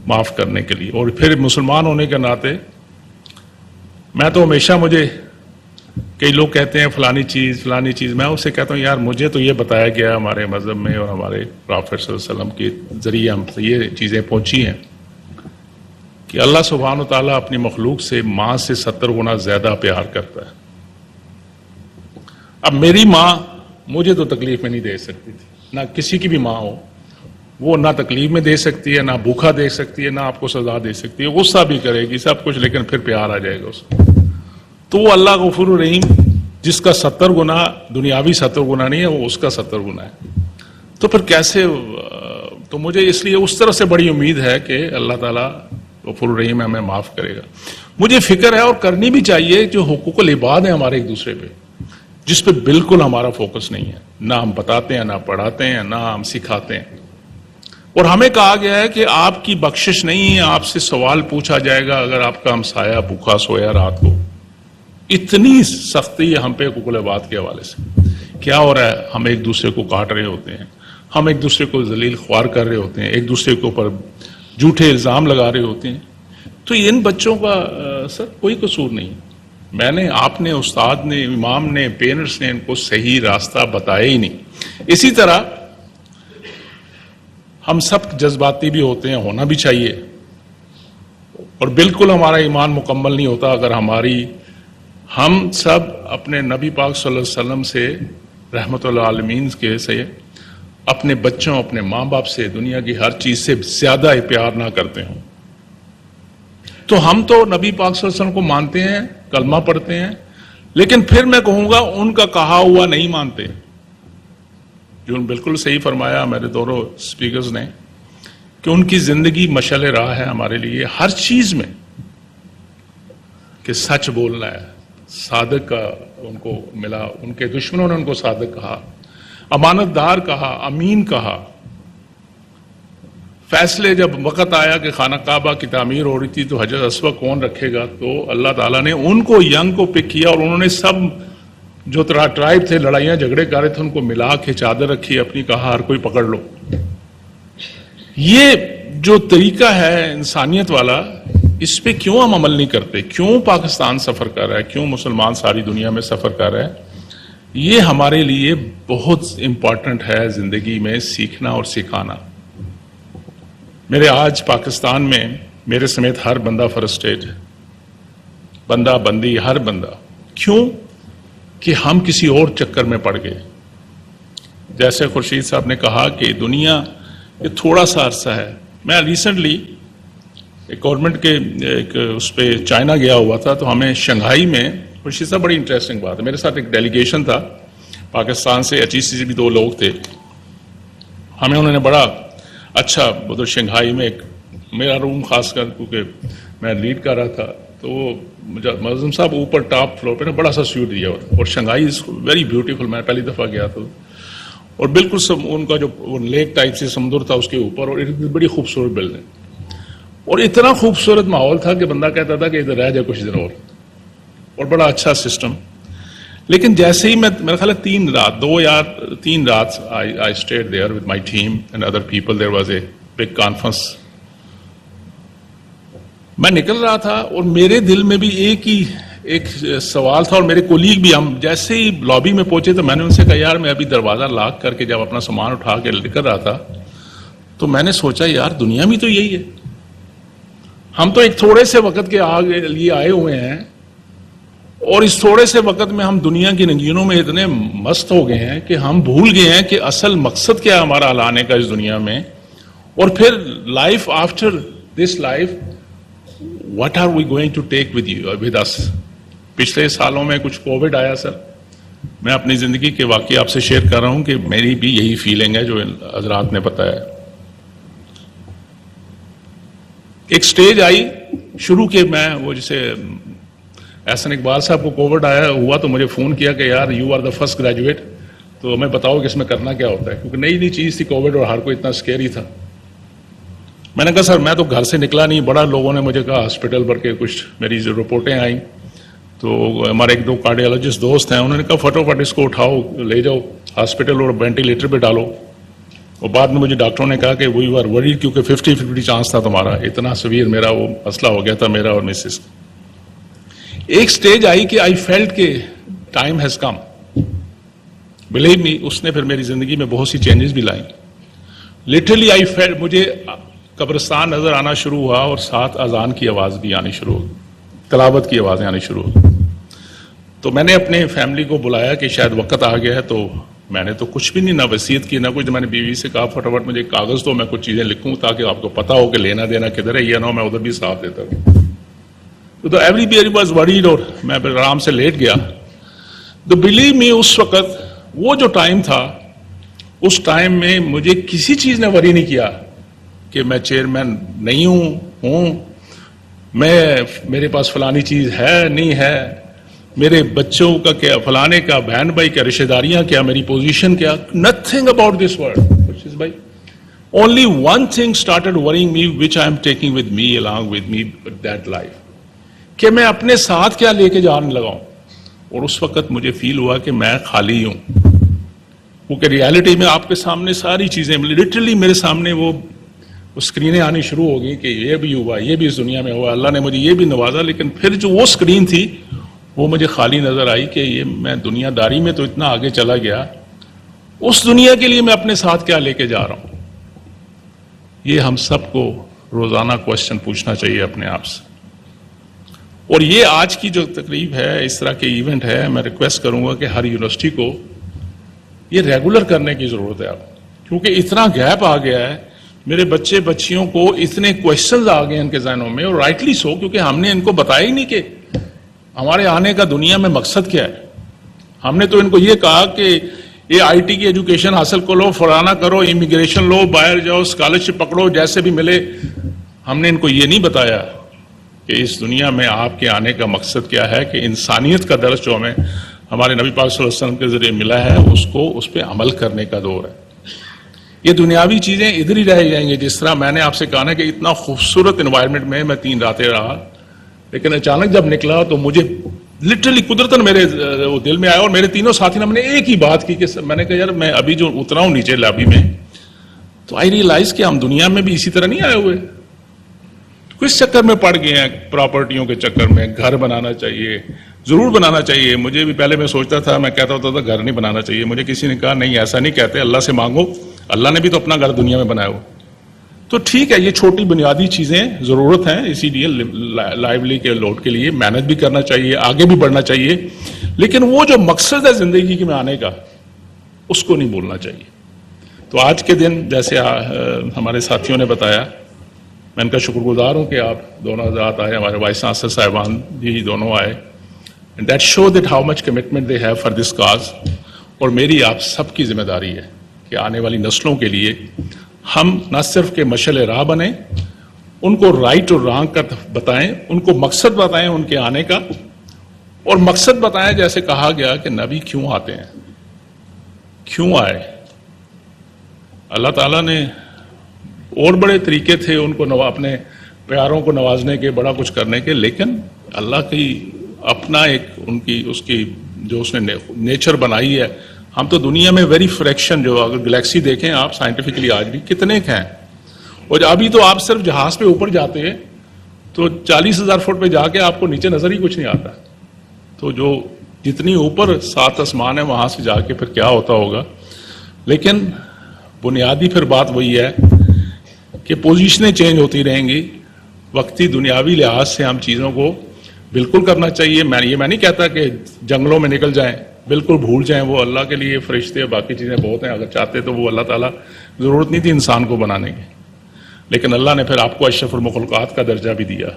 معاف کرنے کے لیے. اور پھر مسلمان ہونے کے ناطے میں تو ہمیشہ، مجھے کئی لوگ کہتے ہیں فلانی چیز، میں اس سے کہتا ہوں یار مجھے تو یہ بتایا گیا ہمارے مذہب میں اور ہمارے پروفیٹ صلی اللہ علیہ وسلم کے ذریعے ہم سے یہ چیزیں پہنچی ہیں کہ اللہ سبحانہ و تعالیٰ اپنی مخلوق سے ماں سے 70 گنا زیادہ پیار کرتا ہے. اب میری ماں مجھے تو تکلیف میں نہیں دے سکتی تھی، نہ کسی کی بھی ماں ہو، وہ نہ تکلیف میں دے سکتی ہے، نہ بھوکا دے سکتی ہے، نہ آپ کو سزا دے سکتی ہے. غصہ بھی کرے گی سب کچھ، لیکن پھر پیار آ جائے گا اس کو. تو وہ اللہ غفور الرحیم جس کا 70 گنا دنیاوی 70 گنا نہیں ہے، وہ اس کا 70 گنا ہے. تو پھر کیسے؟ تو مجھے اس لیے اس طرح سے بڑی امید ہے کہ اللہ تعالیٰ غفور الرحیم ہمیں معاف کرے گا. مجھے فکر ہے اور کرنی بھی چاہیے جو حقوق العباد ہیں ہمارے ایک دوسرے پہ، جس پہ بالکل ہمارا فوکس نہیں ہے. نہ ہم بتاتے ہیں، نہ پڑھاتے ہیں، نہ ہم سکھاتے ہیں. اور ہمیں کہا گیا ہے کہ آپ کی بخشش نہیں ہے، آپ سے سوال پوچھا جائے گا اگر آپ کا ہمسایہ بھوکا سویا رات کو. اتنی سختی ہے ہم پہ حقوق العباد کے حوالے سے. کیا ہو رہا ہے؟ ہم ایک دوسرے کو کاٹ رہے ہوتے ہیں، ہم ایک دوسرے کو ذلیل خوار کر رہے ہوتے ہیں، ایک دوسرے کے اوپر جھوٹے الزام لگا رہے ہوتے ہیں. تو ان بچوں کا سر کوئی قصور نہیں. میں نے، آپ نے، استاد نے، امام نے، پیرنٹس نے ان کو صحیح راستہ بتایا ہی نہیں. اسی طرح ہم سب جذباتی بھی ہوتے ہیں، ہونا بھی چاہیے. اور بالکل ہمارا ایمان مکمل نہیں ہوتا اگر ہم سب اپنے نبی پاک صلی اللہ علیہ وسلم سے، رحمت اللہ عالمین کے سے، اپنے بچوں، اپنے ماں باپ سے، دنیا کی ہر چیز سے زیادہ پیار نہ کرتے ہوں. تو ہم تو نبی پاک صلی اللہ علیہ وسلم کو مانتے ہیں، کلمہ پڑھتے ہیں، لیکن پھر میں کہوں گا ان کا کہا ہوا نہیں مانتے. جو بالکل صحیح فرمایا میرے دونوں اسپیکرز نے کہ ان کی زندگی مشعل راہ ہے ہمارے لیے ہر چیز میں، کہ سچ بولنا ہے، صادق کا ان کو ملا، ان کے دشمنوں نے ان کو صادق کہا، امانت دار کہا، امین کہا. فیصلے جب وقت آیا کہ خانہ کعبہ کی تعمیر ہو رہی تھی تو حجر اسود کون رکھے گا، تو اللہ تعالیٰ نے ان کو ینگ کو پک کیا اور انہوں نے سب جو ٹرائب تھے لڑائیاں جھگڑے کر رہے تھے ان کو ملا کے چادر رکھی اپنی، کہا ہر کوئی پکڑ لو. یہ جو طریقہ ہے انسانیت والا، اس پہ کیوں ہم عمل نہیں کرتے؟ کیوں پاکستان سفر کر رہا ہے؟ کیوں مسلمان ساری دنیا میں سفر کر رہے ہیں؟ یہ ہمارے لیے بہت امپورٹنٹ ہے زندگی میں سیکھنا اور سکھانا. میرے آج پاکستان میں میرے سمیت ہر بندہ فرسٹریٹ ہے، بندہ بندی ہر بندہ. کیوں؟ کہ ہم کسی اور چکر میں پڑ گئے. جیسے خورشید صاحب نے کہا کہ دنیا یہ تھوڑا سا عرصہ ہے. میں ریسنٹلی ایک گورنمنٹ کے ایک اس پہ چائنا گیا ہوا تھا، تو ہمیں شنگھائی میں، خورشید صاحب بڑی انٹرسٹنگ بات ہے، میرے ساتھ ایک ڈیلیگیشن تھا پاکستان سے، ایچ ای سی سے بھی 2 لوگ تھے. ہمیں انہوں نے بڑا اچھا ادھر شنگھائی میں، ایک میرا روم خاص کر کیونکہ میں لیڈ کر رہا تھا، تو معظم صاحب اوپر ٹاپ فلور پہ نا بڑا سا سیوٹ دیا ہوا تھا. اور شنگھائی از ویری بیوٹیفل، میں پہلی دفعہ گیا تھا، اور بالکل ان کا جو لیک ٹائپ سے سمندر تھا اس کے اوپر، اور بڑی خوبصورت بلڈنگ، اور اتنا خوبصورت ماحول تھا کہ بندہ کہتا تھا کہ ادھر رہ جائے کچھ دن اور بڑا اچھا سسٹم. لیکن جیسے ہی میں، میرا خیال ہے 3 رات I stayed there with my team and other people. There was a big conference. میں نکل رہا تھا اور میرے دل میں بھی ایک سوال تھا، اور میرے کولیگ بھی. ہم جیسے ہی لابی میں پہنچے تو میں نے ان سے کہا یار میں ابھی دروازہ لاک کر کے جب اپنا سامان اٹھا کے نکل رہا تھا تو میں نے سوچا یار دنیا میں تو یہی ہے، ہم تو ایک تھوڑے سے وقت کے لیے آئے ہوئے ہیں، اور اس تھوڑے سے وقت میں ہم دنیا کی رنگینوں میں اتنے مست ہو گئے ہیں کہ ہم بھول گئے ہیں کہ اصل مقصد کیا ہے ہمارا لانے کا اس دنیا میں. اور پھر life after this life, what are we going to take with us. پچھلے سالوں میں کچھ کووڈ آیا سر، میں اپنی زندگی کے واقعے آپ سے شیئر کر رہا ہوں کہ میری بھی یہی فیلنگ ہے جو حضرات نے بتایا. ایک سٹیج آئی شروع کے، میں وہ جسے احسن اقبال صاحب کو کووڈ آیا ہوا تو مجھے فون کیا کہ یار you are the first graduate, تو ہمیں بتاؤ کہ اس میں کرنا کیا ہوتا ہے، کیونکہ نئی چیز تھی کووڈ اور ہر کوئی اتنا اسکیری تھا. میں نے کہا سر میں تو گھر سے نکلا نہیں. بڑا لوگوں نے مجھے کہا ہاسپٹل پر کے کچھ میری جو رپورٹیں آئیں، تو ہمارے 1-2 کارڈیالوجسٹ دوست ہیں، انہوں نے کہا فٹافٹ اس کو اٹھاؤ لے جاؤ ہاسپٹل اور وینٹیلیٹر پہ ڈالو. اور بعد میں مجھے ڈاکٹروں نے کہا کہ وی آر وریڈ، کیونکہ 50-50 چانس تھا تمہارا. اتنا سویر میرا وہ مسئلہ ہو گیا تھا میرا اور مسز. ایک سٹیج آئی کہ آئی فیلٹ کہ time has come. Believe me, اس نے پھر میری زندگی میں بہت سی چینجز بھی لائیں. لٹرلی آئی فیلٹ، مجھے قبرستان نظر آنا شروع ہوا اور ساتھ اذان کی آواز بھی آنی شروع ہو، تلاوت کی آوازیں آنی شروع ہو. تو میں نے اپنے فیملی کو بلایا کہ شاید وقت آ گیا ہے. تو میں نے تو کچھ بھی نہیں، نہ وصیت کی نہ کچھ. میں نے بیوی سے کہا فٹافٹ مجھے کاغذ تو میں کچھ چیزیں لکھوں تاکہ آپ کو پتا ہو کہ لینا دینا کدھر ہے، یہ نہ ہو میں ادھر بھی ساتھ دیتا ہوں. تو ایوری بی واز وریڈ، اور میں پھر آرام سے لیٹ گیا. تو بلیو می اس وقت وہ جو ٹائم تھا، اس ٹائم میں مجھے کسی چیز نے وری نہیں کیا کہ میں چیئرمین نہیں ہوں، میرے پاس فلانی چیز ہے نہیں ہے، میرے بچوں کا کیا، فلانے کا، بہن بھائی کا، رشتہ داریاں کیا، میری پوزیشن کیا. نتھنگ اباؤٹ دس ورلڈ بھائی. Only one thing started worrying me, which I am taking with me, along with me, that life. کہ میں اپنے ساتھ کیا لے کے جانے لگا ہوں. اور اس وقت مجھے فیل ہوا کہ میں خالی ہوں. کیونکہ ریالٹی میں آپ کے سامنے ساری چیزیں، لٹرلی میرے سامنے وہ اسکرینیں آنی شروع ہو گئی کہ یہ بھی ہوا، یہ بھی اس دنیا میں ہوا، اللہ نے مجھے یہ بھی نوازا. لیکن پھر جو وہ اسکرین تھی وہ مجھے خالی نظر آئی کہ یہ میں دنیا داری میں تو اتنا آگے چلا گیا، اس دنیا کے لیے میں اپنے ساتھ کیا لے کے جا رہا ہوں. یہ ہم سب کو روزانہ کوشچن پوچھنا چاہیے اپنے آپ سے. اور یہ آج کی جو تقریب ہے، اس طرح کے ایونٹ ہے، میں ریکویسٹ کروں گا کہ ہر یونیورسٹی کو یہ ریگولر کرنے کی ضرورت ہے اب. کیونکہ اتنا گیپ آ گیا ہے، میرے بچے بچیوں کو اتنے کوشچنز آ گئے ان کے ذہنوں میں، اور رائٹلی سو، کیونکہ ہم نے ان کو بتایا ہی نہیں کہ ہمارے آنے کا دنیا میں مقصد کیا ہے. ہم نے تو ان کو یہ کہا کہ یہ آئی ٹی کی ایجوکیشن حاصل کرو، فلانا کرو، امیگریشن لو، باہر جاؤ، اسکالرشپ پکڑو، جیسے بھی ملے. ہم نے ان کو یہ نہیں بتایا کہ اس دنیا میں آپ کے آنے کا مقصد کیا ہے, کہ انسانیت کا درس جو ہمیں ہمارے نبی پاک صلی اللہ علیہ وسلم کے ذریعے ملا ہے اس پہ عمل کرنے کا دور ہے. یہ دنیاوی چیزیں ادھر ہی رہ جائیں گے. جس طرح میں نے آپ سے کہا نا کہ اتنا خوبصورت انوائرمنٹ میں 3 راتیں رہا, لیکن اچانک جب نکلا تو مجھے لٹرلی قدرتاً میرے دل میں آیا, اور میرے تینوں ساتھی نے ہم نے ایک ہی بات کی کہ میں نے کہا یار میں ابھی جو اترا ہوں نیچے لابی میں, تو آئی ریئلائز کہ ہم دنیا میں بھی اسی طرح نہیں آئے ہوئے. کس چکر میں پڑ گئے ہیں, پراپرٹیوں کے چکر میں. گھر بنانا چاہیے, ضرور بنانا چاہیے. مجھے بھی پہلے میں سوچتا تھا, میں کہتا ہوتا تھا گھر نہیں بنانا چاہیے. مجھے کسی نے کہا نہیں ایسا نہیں کہتے, اللہ سے مانگو, اللہ نے بھی تو اپنا گھر دنیا میں بنایا ہو. تو ٹھیک ہے, یہ چھوٹی بنیادی چیزیں ضرورت ہیں, اسی لیے لائیولی کے لوڈ کے لیے محنت بھی کرنا چاہیے, آگے بھی بڑھنا چاہیے, لیکن وہ جو مقصد ہے زندگی میں آنے کا اس کو نہیں بھولنا چاہیے. تو آج کے دن جیسے ہمارے ساتھیوں نے بتایا, میں ان کا شکر گزار ہوں کہ آپ دونوں حضرات آئے, ہمارے وائس چانسلر صاحبان بھی دونوں آئے. That show that how much commitment they have for this cause. اور میری آپ سب کی ذمہ داری ہے کہ آنے والی نسلوں کے لیے ہم نہ صرف کہ مشعل راہ بنیں, ان کو رائٹ اور رانگ کا بتائیں, ان کو مقصد بتائیں ان کے آنے کا, اور مقصد بتائیں جیسے کہا گیا کہ نبی کیوں آتے ہیں, کیوں آئے. اللہ تعالیٰ نے اور بڑے طریقے تھے ان کو اپنے پیاروں کو نوازنے کے, بڑا کچھ کرنے کے, لیکن اللہ کی اپنا ایک ان کی اس کی جو اس نے نیچر بنائی ہے. ہم تو دنیا میں ویری فریکشن, جو اگر گلیکسی دیکھیں آپ سائنٹیفکلی آج بھی کتنے ہیں, اور ابھی تو آپ صرف جہاز پہ اوپر جاتے ہیں تو 40,000 فٹ پہ جا کے آپ کو نیچے نظر ہی کچھ نہیں آتا. تو جو جتنی اوپر 7 آسمان ہے وہاں سے جا کے پھر کیا ہوتا ہوگا. لیکن بنیادی پھر بات وہی ہے کہ پوزیشنیں چینج ہوتی رہیں گی. وقتی دنیاوی لحاظ سے ہم چیزوں کو بالکل کرنا چاہیے. میں نہیں کہتا کہ جنگلوں میں نکل جائیں, بالکل بھول جائیں, وہ اللہ کے لیے فرشتے باقی چیزیں بہت ہیں, اگر چاہتے تو وہ اللہ تعالیٰ ضرورت نہیں تھی انسان کو بنانے کی, لیکن اللہ نے پھر آپ کو اشرف المخلوقات کا درجہ بھی دیا.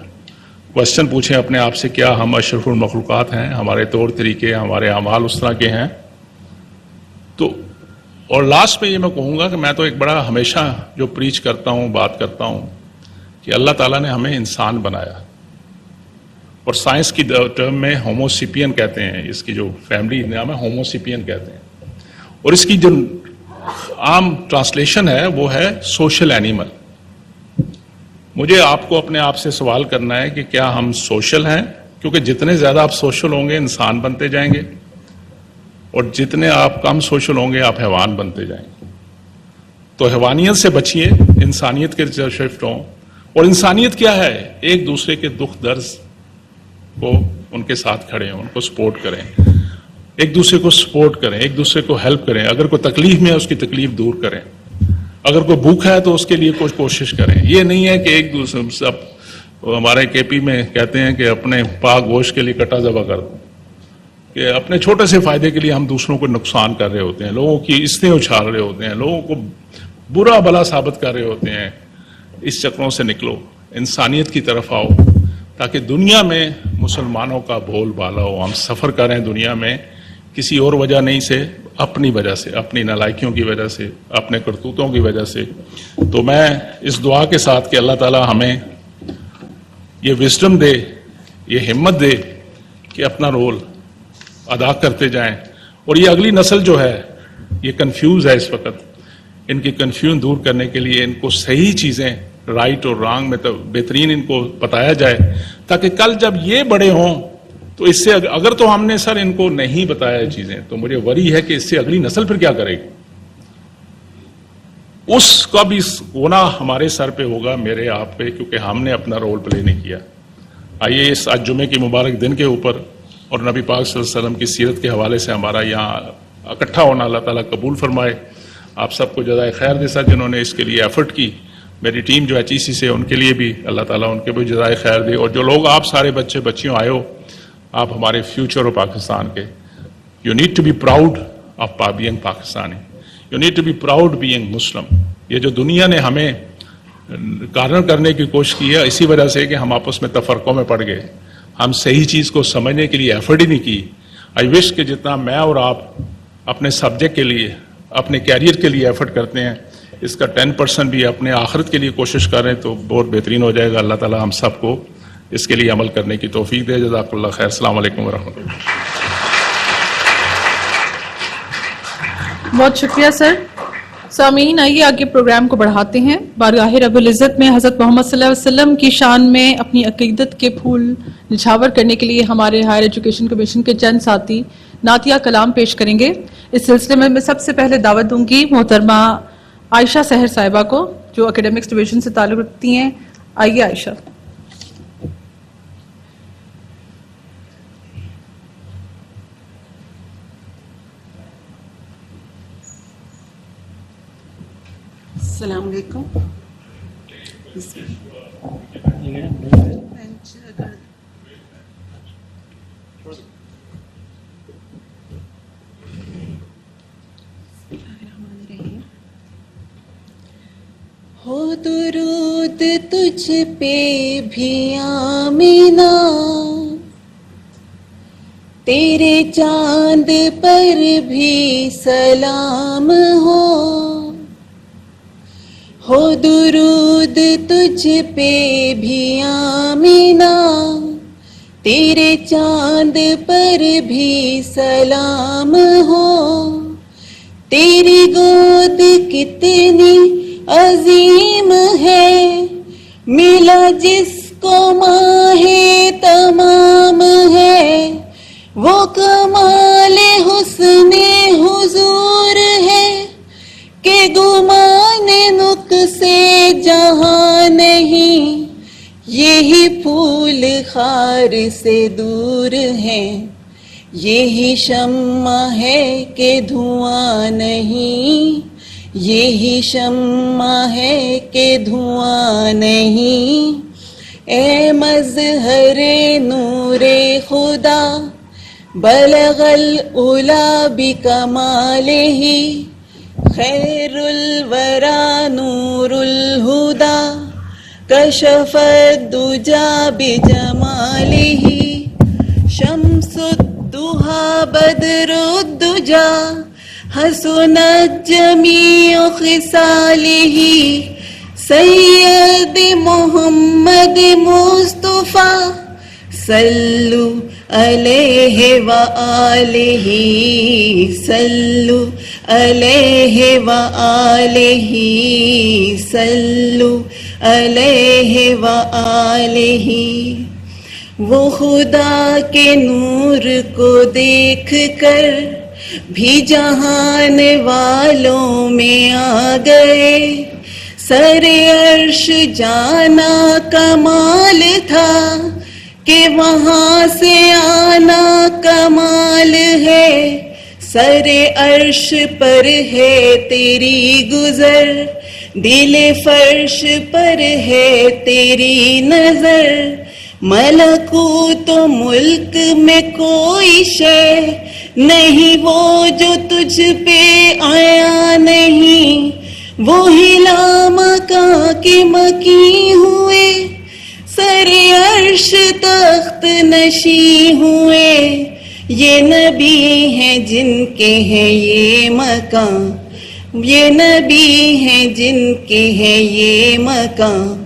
کوشچن پوچھیں اپنے آپ سے, کیا ہم اشرف المخلوقات ہیں؟ ہمارے طور طریقے, ہمارے اعمال اس طرح کے ہیں؟ تو اور لاسٹ میں یہ میں کہوں گا کہ میں تو ایک بڑا ہمیشہ جو پریچ کرتا ہوں, بات کرتا ہوں کہ اللہ تعالیٰ نے ہمیں انسان بنایا, اور سائنس کی ٹرم میں ہوموسیپین کہتے ہیں, اس کی جو فیملی نام ہے ہوموسیپین کہتے ہیں, اور اس کی جو عام ٹرانسلیشن ہے وہ ہے سوشل اینیمل. مجھے آپ کو اپنے آپ سے سوال کرنا ہے کہ کیا ہم سوشل ہیں؟ کیونکہ جتنے زیادہ آپ سوشل ہوں گے انسان بنتے جائیں گے, اور جتنے آپ کم سوشل ہوں گے آپ حیوان بنتے جائیں گے. تو حیوانیت سے بچیے, انسانیت کے شفٹ ہوں. اور انسانیت کیا ہے؟ ایک دوسرے کے دکھ درد کو ان کے ساتھ کھڑے ہیں, ان کو سپورٹ کریں, ایک دوسرے کو سپورٹ کریں, ایک دوسرے کو ہیلپ کریں. اگر کوئی تکلیف میں ہے اس کی تکلیف دور کریں, اگر کوئی بھوکا ہے تو اس کے لیے کچھ کوشش کریں. یہ نہیں ہے کہ ایک دوسرے سب ہمارے کے پی میں کہتے ہیں کہ اپنے پاک گوشت کے لیے کٹا ذبح کر دو, کہ اپنے چھوٹے سے فائدے کے لیے ہم دوسروں کو نقصان کر رہے ہوتے ہیں, لوگوں کی استیں اچھال رہے ہوتے ہیں, لوگوں کو برا بھلا ثابت کر رہے ہوتے ہیں. اس چکروں سے نکلو, انسانیت کی طرف آؤ, تاکہ دنیا میں مسلمانوں کا بول بالا ہو. ہم سفر کریں دنیا میں کسی اور وجہ نہیں سے, اپنی وجہ سے, اپنی نالائکیوں کی وجہ سے, اپنے کرتوتوں کی وجہ سے. تو میں اس دعا کے ساتھ کہ اللہ تعالیٰ ہمیں یہ وزڈم دے, یہ ہمت دے کہ اپنا رول ادا کرتے جائیں. اور یہ اگلی نسل جو ہے یہ کنفیوز ہے اس وقت, ان کی کنفیوژن دور کرنے کے لیے ان کو صحیح چیزیں رائٹ اور رانگ میں تو بہترین ان کو بتایا جائے, تاکہ کل جب یہ بڑے ہوں تو اس سے اگر تو ہم نے سر ان کو نہیں بتایا چیزیں تو مجھے وری ہے کہ اس سے اگلی نسل پھر کیا کرے گی. اس کا بھی گناہ ہمارے سر پہ ہوگا, میرے آپ پہ, کیونکہ ہم نے اپنا رول پلے نہیں کیا. آئیے اس آج جمعے کی مبارک دن کے اوپر اور نبی پاک صلی اللہ علیہ وسلم کی سیرت کے حوالے سے ہمارا یہاں اکٹھا ہونا اللہ تعالیٰ قبول فرمائے. آپ سب کو جزائے خیر دے سر جنہوں نے اس کے لیے ایفرٹ کی. میری ٹیم جو ایچ ای سی سے ان کے لیے بھی اللہ تعالیٰ ان کے بھی جزائے خیر دے. اور جو لوگ آپ سارے بچے بچیوں آئے ہو, آپ ہمارے فیوچر ہو پاکستان کے. You need to be proud of being Pakistani, you need to be proud being Muslim. یہ جو دنیا نے ہمیں کارنر کرنے کی کوشش کی ہے اسی وجہ سے کہ ہم آپس میں تفرقوں میں پڑ گئے, ہم صحیح چیز کو سمجھنے کے لیے ایفرٹ ہی نہیں کی. آئی وش کہ جتنا میں اور آپ اپنے سبجیکٹ کے لیے, اپنے کیریئر کے لیے ایفرٹ کرتے ہیں, اس کا 10% بھی اپنے آخرت کے لیے کوشش کریں تو بہت بہترین ہو جائے گا. اللہ تعالیٰ ہم سب کو اس کے لیے عمل کرنے کی توفیق دے. جزاک اللہ خیر. السلام علیکم ورحمۃ اللہ. بہت شکریہ سر. سامعین آئیے آگے پروگرام کو بڑھاتے ہیں. بارگاہ رب العزت میں حضرت محمد صلی اللہ علیہ وسلم کی شان میں اپنی عقیدت کے پھول نچھاور کرنے کے لیے ہمارے ہائر ایجوکیشن کمیشن کے چند ساتھی نعتیہ کلام پیش کریں گے. اس سلسلے میں سب سے پہلے دعوت دوں گی محترمہ عائشہ سحر صاحبہ کو جو اکیڈمکس ڈویژن سے تعلق رکھتی ہیں. آئیے عائشہ. السلام علیکم. ہو درود تجھ پہ بھی آمینہ، تیرے چاند پر بھی سلام ہو درود تجھ پہ بھی آمینہ، تیرے چاند پر بھی سلام ہو. تیری گود کتنی عظیم ہے، ملا جس کو ماہ تمام ہے، وہ کمال حسن حضور ہے کہ گمان نقصے جہاں نہیں. یہی پھول خار سے دور ہیں، یہی شمع ہے کہ دھواں نہیں، یہی شمع ہے کہ دھواں نہیں. اے مظہر نور خدا بلغ العلا بکمالہ، خیر الورا نور الہدا کشف الدجا بجمالہ. شمس الضحی بدر الدجا حسنت جمیع خصالہ. سید محمد مصطفیٰ صلو علیہ وآلہ، صلو علیہ وآلہ، صلو علیہ وآلہ. وہ خدا کے نور کو دیکھ کر بھی جہان والوں میں آ گئے. سر عرش جانا کمال تھا کہ وہاں سے آنا کمال ہے. سر عرش پر ہے تیری گزر، دل فرش پر ہے تیری نظر. ملکوت و ملک میں کوئی شے نہیں وہ جو تجھ پہ آیا نہیں. وہی لامکاں کے مکی ہوئے، سر عرش تخت نشیں ہوئے. یہ نبی ہیں جن کے ہیں یہ مکان، یہ نبی ہیں جن کے ہیں یہ مکان.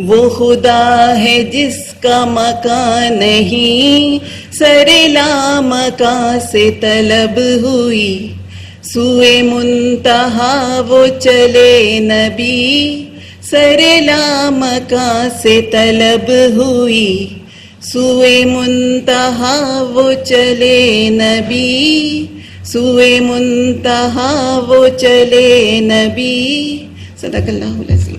وہ خدا ہے جس کا مکان نہیں، سر لامکاں سے طلب ہوئی. سوئے منتہا وہ چلے نبی، سر لامکاں سے طلب ہوئی. سوئے منتہا وہ چلے نبی، سوئے منتہا وہ چلے نبی. صدق اللہ العظیم.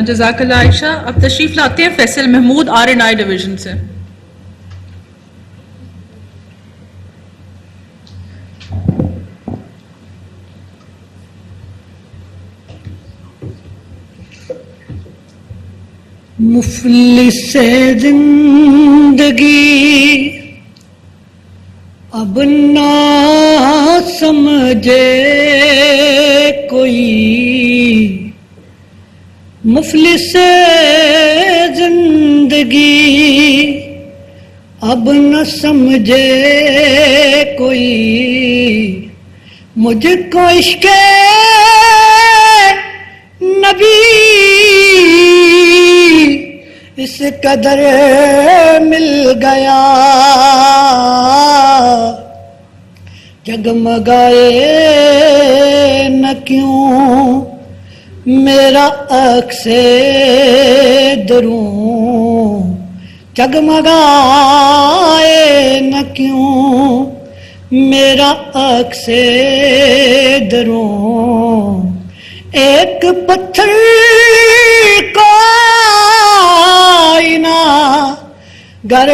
جزاک اللہ عائشہ. اب تشریف لاتے ہیں فیصل محمود R&I ڈویژن سے. مفلس زندگی اب نہ سمجھے کوئی، مفلس زندگی اب نہ سمجھے کوئی. مجھ کو عشق نبی اس قدر مل گیا جگمگائے نہ کیوں میرا عکس دروں جگمگائے نہ کیوں میرا عکس دروں ایک پتھر کو آئینہ گر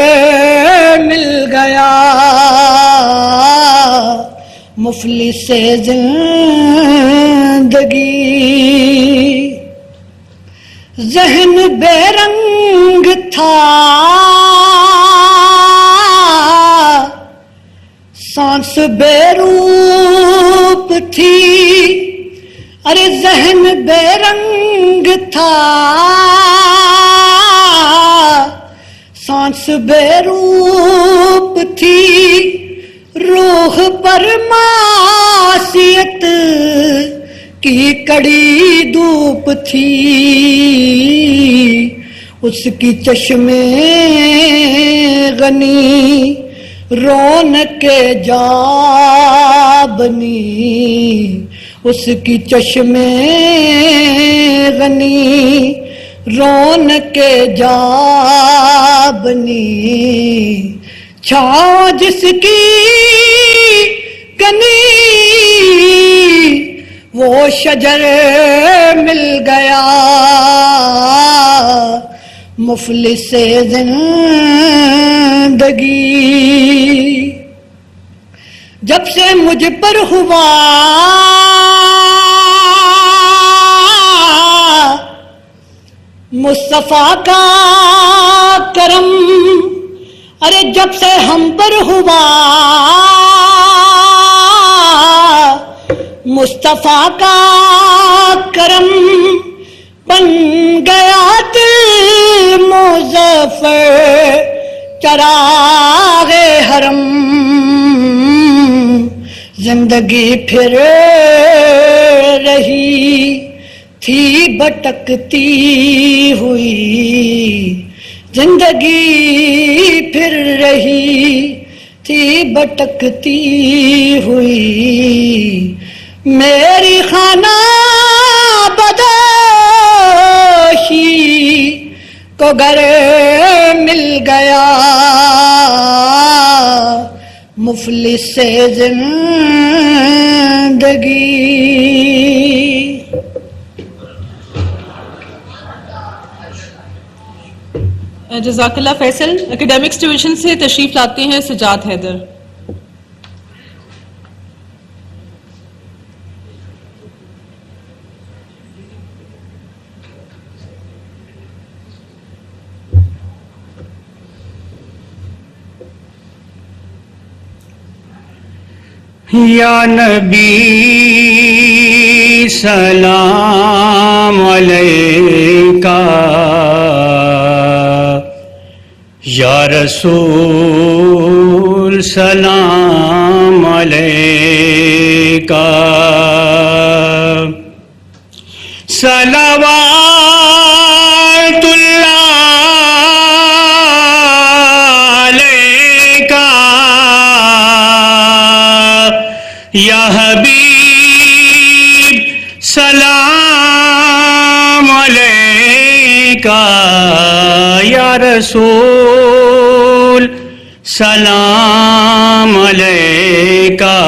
مل گیا مفلس زندگی ذہن بے رنگ تھا سانس بے روپ تھی ارے ذہن بے رنگ تھا سانس بے روپ تھی روح پر معصیت کی کڑی دھوپ تھی اس کی چشمے غنی رونق جا بنی اس کی چشمے غنی رونق جا بنی چھاؤں جس کی کنی وہ شجر مل گیا مفلس زندگی جب سے مجھ پر ہوا مصطفیٰ کا کرم ارے جب سے ہم پر ہوا مصطفیٰ کا کرم بن گیا دل مظفر چراغ حرم زندگی پھر رہی تھی بھٹکتی ہوئی زندگی پھر رہی تھی بھٹکتی ہوئی میری خانہ بدوشی کو گھر مل گیا مفلس زندگی جزاک اللہ فیصل اکیڈیمکس ڈویژن سے تشریف لاتے ہیں سجاد حیدر یا نبی سلام علیکہ یا رسول سلام علیکہ صلوات اللہ علیکہ یا حبیب سلام علیکہ یا رسول سلام علیکہ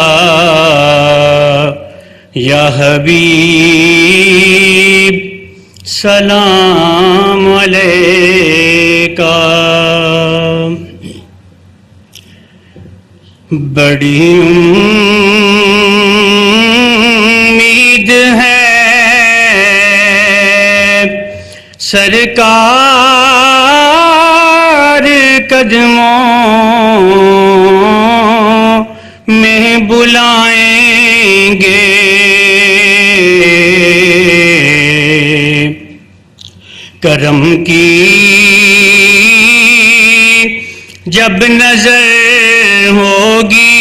یا حبیب سلام علیکہ بڑی امید ہے سرکار قدموں میں بلائیں گے کرم کی جب نظر ہوگی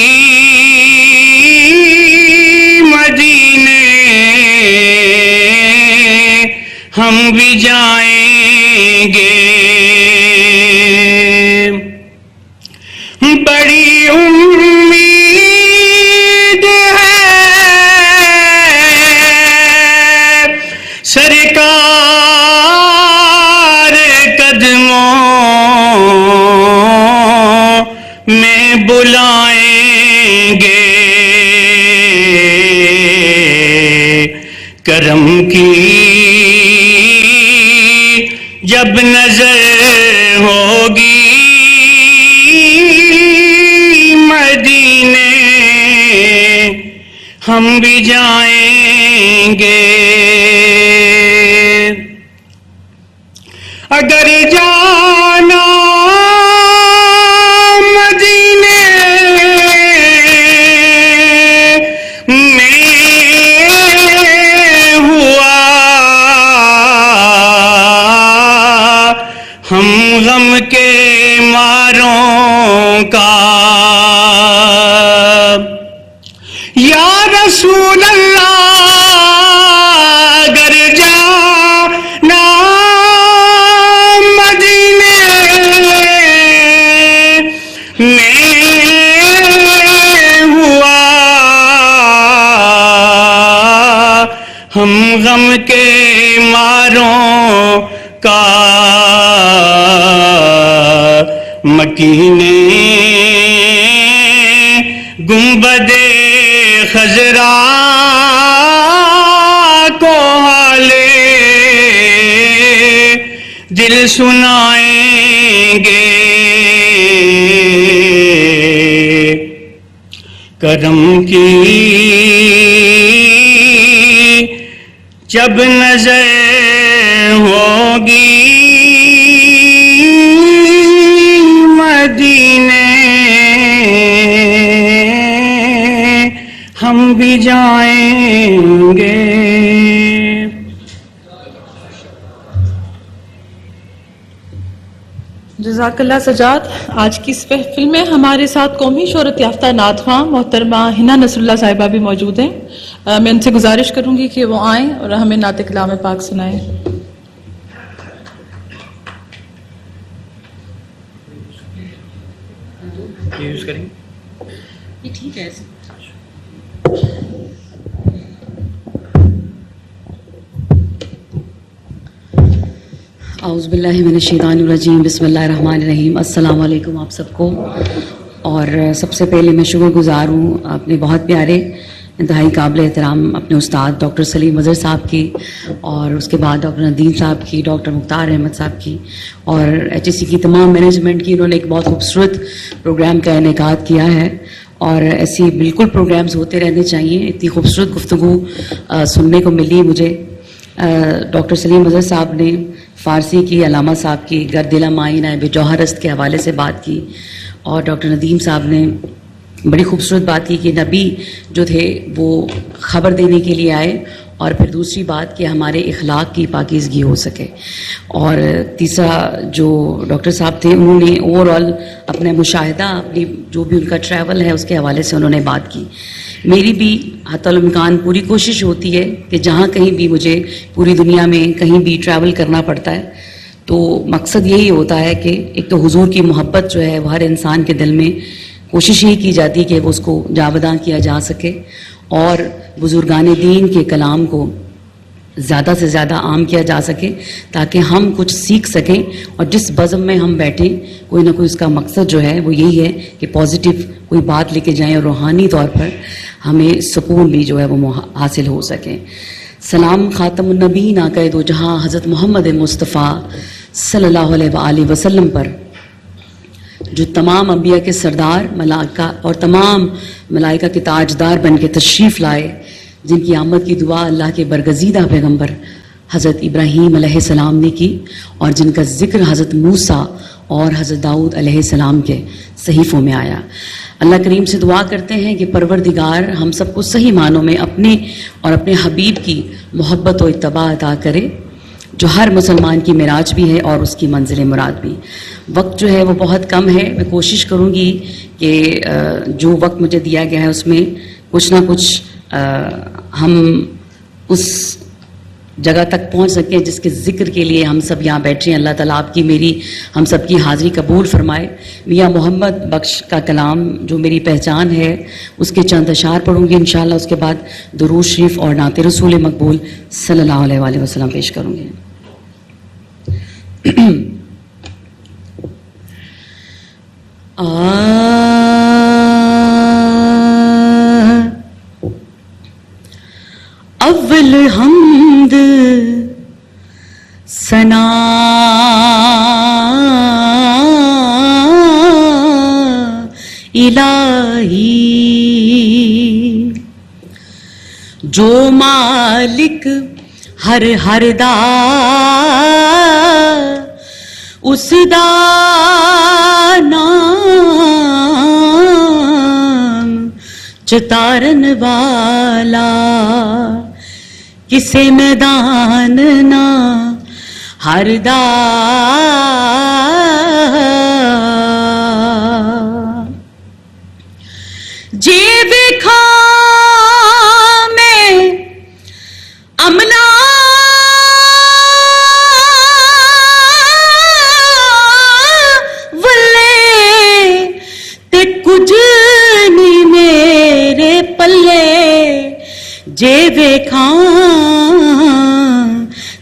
مدینے ہم بھی جائیں گے. بڑی امید ہے سرکار قدموں میں بلائیں گے. کرم کی جب نظر ہوگی مدینے ہم بھی جائیں گے. اگر جانا مدینے میں ہوا ہم غم کے ماروں کا. یا رسول اللہ اگر جانا مدینے میں ہوا ہم غم کے ماروں کا. مکینے گنبد خضرا کو حالے دل سنائیں گے. کرم کی جب نظر ہوگی مدینے ہم بھی جائیں گے. جزاک اللہ سجاد. آج کی اس محفل میں ہمارے ساتھ قومی شہرت یافتہ نعت خواں محترمہ حنا نصر اللہ صاحبہ بھی موجود ہیں. میں ان سے گزارش کروں گی کہ وہ آئیں اور ہمیں نعت کلام پاک سنائیں. ٹھیک ہے. اعوذ باللہ من الشیطان الرجیم. بسم اللہ الرحمن الرحیم. السلام علیکم آپ سب کو. اور سب سے پہلے میں شکر گزار ہوں اپنے بہت پیارے انتہائی قابل احترام اپنے استاد ڈاکٹر سلیم اظہر صاحب کی، اور اس کے بعد ڈاکٹر ندیم صاحب کی، ڈاکٹر مختار احمد صاحب کی، اور HSC کی تمام مینجمنٹ کی. انہوں نے ایک بہت خوبصورت پروگرام کا انعقاد کیا ہے، اور ایسی بالکل پروگرامز ہوتے رہنے چاہیے. اتنی خوبصورت گفتگو سننے کو ملی مجھے. ڈاکٹر سلیم اظہر صاحب نے فارسی کی، علامہ صاحب کی گردلہ معینہ بے جوہر است کے حوالے سے بات کی، اور ڈاکٹر ندیم صاحب نے بڑی خوبصورت بات کی کہ نبی جو تھے وہ خبر دینے کے لیے آئے، اور پھر دوسری بات کہ ہمارے اخلاق کی پاکیزگی ہو سکے. اور تیسرا جو ڈاکٹر صاحب تھے انہوں نے اوور آل اپنا مشاہدہ، اپنی جو بھی ان کا ٹریول ہے اس کے حوالے سے انہوں نے بات کی. میری بھی حتی الامکان پوری کوشش ہوتی ہے کہ جہاں کہیں بھی مجھے پوری دنیا میں کہیں بھی ٹریول کرنا پڑتا ہے تو مقصد یہی ہوتا ہے کہ ایک تو حضور کی محبت جو ہے وہ ہر انسان کے دل میں کوشش یہی کی جاتی ہے کہ وہ اس کو جاوداں کیا جا سکے، اور بزرگان دین کے کلام کو زیادہ سے زیادہ عام کیا جا سکے تاکہ ہم کچھ سیکھ سکیں. اور جس بزم میں ہم بیٹھیں کوئی نہ کوئی اس کا مقصد جو ہے وہ یہی ہے کہ پازیٹیو کوئی بات لے کے جائیں اور روحانی طور پر ہمیں سکون بھی جو ہے وہ حاصل ہو سکے. سلام خاتم النبیین آقا دو جہاں حضرت محمد مصطفیٰ صلی اللہ علیہ وآلہ وسلم پر، جو تمام انبیاء کے سردار ملائکہ اور تمام ملائکہ کے تاجدار بن کے تشریف لائے، جن کی آمد کی دعا اللہ کے برگزیدہ پیغمبر حضرت ابراہیم علیہ السلام نے کی، اور جن کا ذکر حضرت موسیٰ اور حضرت داؤد علیہ السلام کے صحیفوں میں آیا. اللہ کریم سے دعا کرتے ہیں کہ پروردگار ہم سب کو صحیح معنوں میں اپنے اور اپنے حبیب کی محبت و اتباع عطا کرے، جو ہر مسلمان کی معراج بھی ہے اور اس کی منزل مراد بھی. وقت جو ہے وہ بہت کم ہے، میں کوشش کروں گی کہ جو وقت مجھے دیا گیا ہے اس میں کچھ نہ کچھ ہم اس جگہ تک پہنچ سکیں جس کے ذکر کے لیے ہم سب یہاں بیٹھے ہیں. اللہ تعالیٰ آپ کی میری ہم سب کی حاضری قبول فرمائے. میاں محمد بخش کا کلام جو میری پہچان ہے اس کے چند اشعار پڑھوں گی انشاءاللہ. اس کے بعد درود شریف اور نعت رسول مقبول صلی اللہ علیہ وآلہ وسلم پیش کروں گی. اول حمد ثنا الہی جو مالک ہر دا اس دا نام چتارن والا کسے میدان نہ ہر دا جے ویکھا میں عملہ جے ویکھاں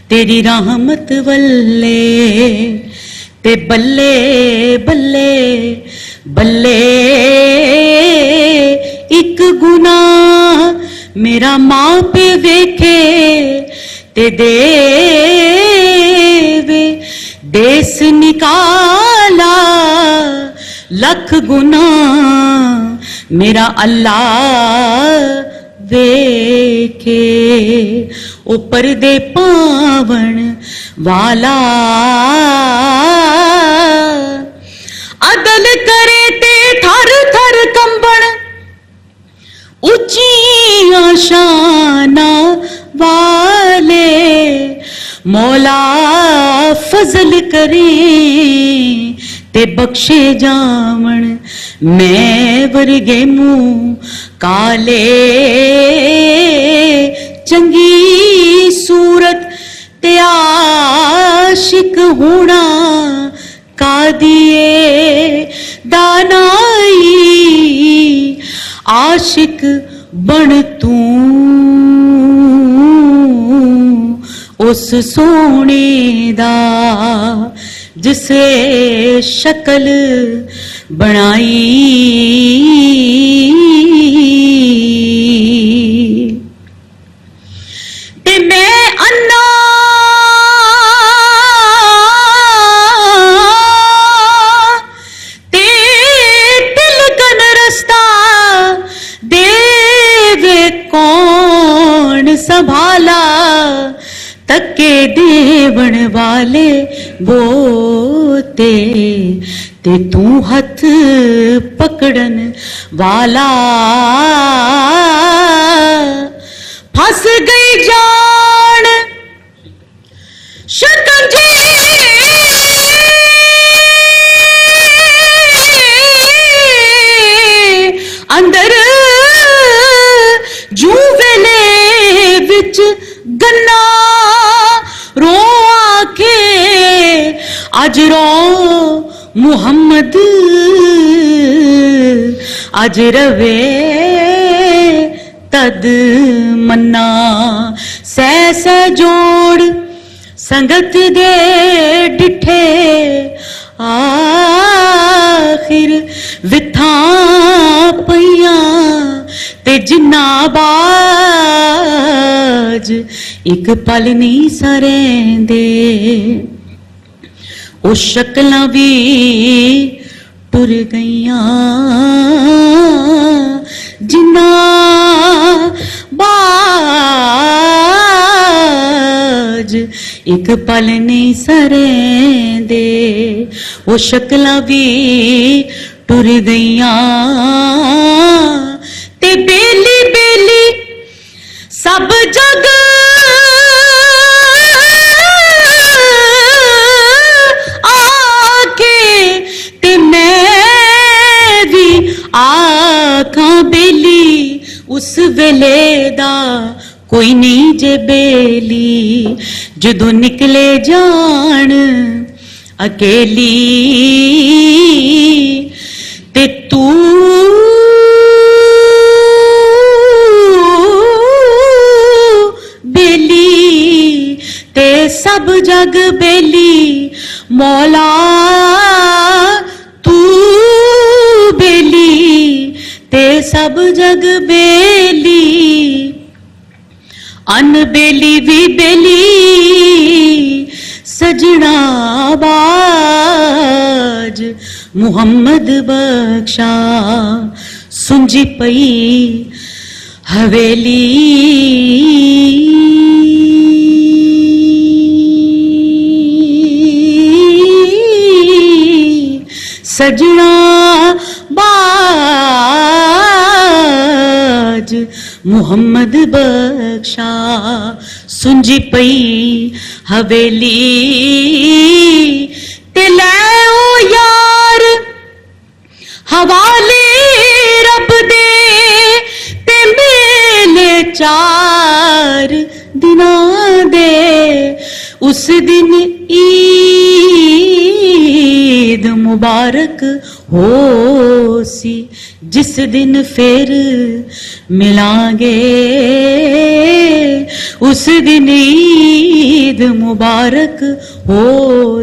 تیری رحمت ولے تے بلے بلے بلے ایک گناہ میرا ماں پہ ویکھے تے دے دیس نکالا لکھ گناہ میرا اللہ ویکھے او پردے پاون والا عدل کرے تے تھر تھر کمبن اچیاں شاناں والے مولا فضل کرے تے بخشے جاون میں ورگے منہ کالے چنگی صورت تے عاشق ہونا کا دیے دانائی عاشق بن تو اس سونے دا جسے شکل بنائی تے میں انا تے دل کن رستہ دے وے کون سنبھالا تکے دیون والے بوتے تے تو ہاتھ پکڑن والا پھنس گئی جان شکنجے اندر جو ویلے وچ گنا رو آکھے اج رو محمد اج روے تد منا سہ سہ جوڑ سنگت دے ڈٹھے آخر وتھاں پیاں تے جنا باج ایک پل نہیں سریندے او شکلاں بھی ٹر گئیاں جنا باج ایک پل نہیں سریندے او شکلاں بھی ٹر گئیاں تے بیلی بیلی سب جگ آکھاں بیلی اس ویلے دا کوئی نہیں جے بیلی جدوں نکلے جان اکیلی تے تو بیلی تے سب جگ بیلی مولا تو بیلی تے سب جگ بیلی ان بیلی بھی بیلی سجنا باج محمد بخشا سنجی پئی حویلی سجنا باج محمد بخشا سنجی پئی حویلی تے لے او یار حوالے رب دے تے میلے 4 دناں دے اس دن عید مبارک ہو سی جس دن پھر ملیں گے اس دن عید مبارک ہو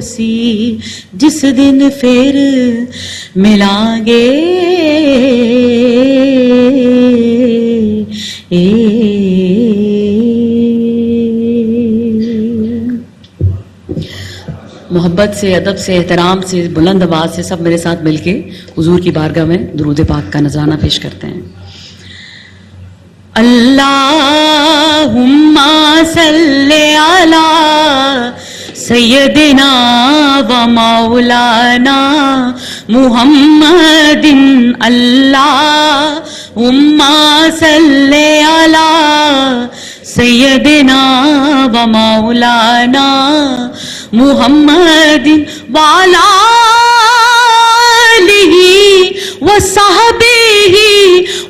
سی جس دن پھر ملیں گے محبت سے ادب سے احترام سے بلند آواز سے سب میرے ساتھ مل کے حضور کی بارگاہ میں درود پاک کا نذرانہ پیش کرتے ہیں. اللہم صلی علی سیدنا و مولانا محمد. اللہم صلی علی سیدنا و مولانا محمد وعلى آله وصحبه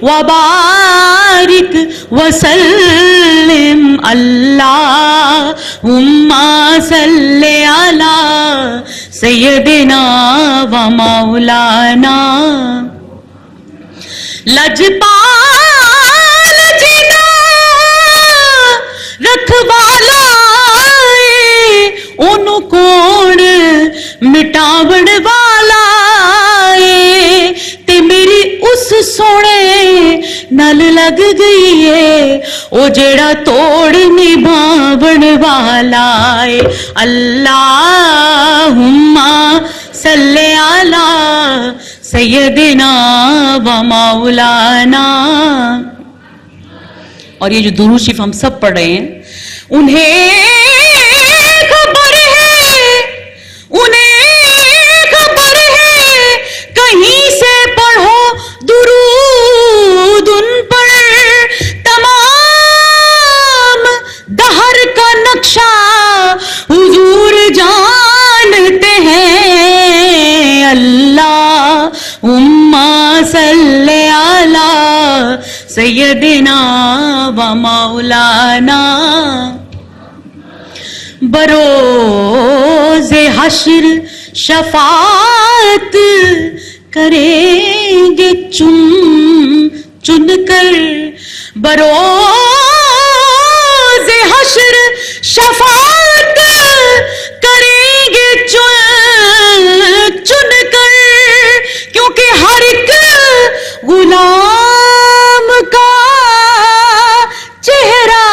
وبارك وسلم. اللهم صل على سيدنا ومولانا لجپال جنا رکھوالا اونوں کون مٹاون والا اے تے میری اس سونے نال لگ گئی ہے او جیڑا توڑ نبھاون والا اے. اللہم صلی علی سیدنا و مولانا. اور یہ جو درود شریف ہم سب پڑھ رہے ہیں انہیں کہیں سے پڑھو درود ان پر تمام دہر کا نقشہ حضور جانتے ہیں. اللہم صلی علی سیدنا و مولانا. بروز حشر شفاعت کریں گے چن چن کر. بروز حشر شفاعت کریں گے چن چن کر کیونکہ ہر ایک غلام کا چہرہ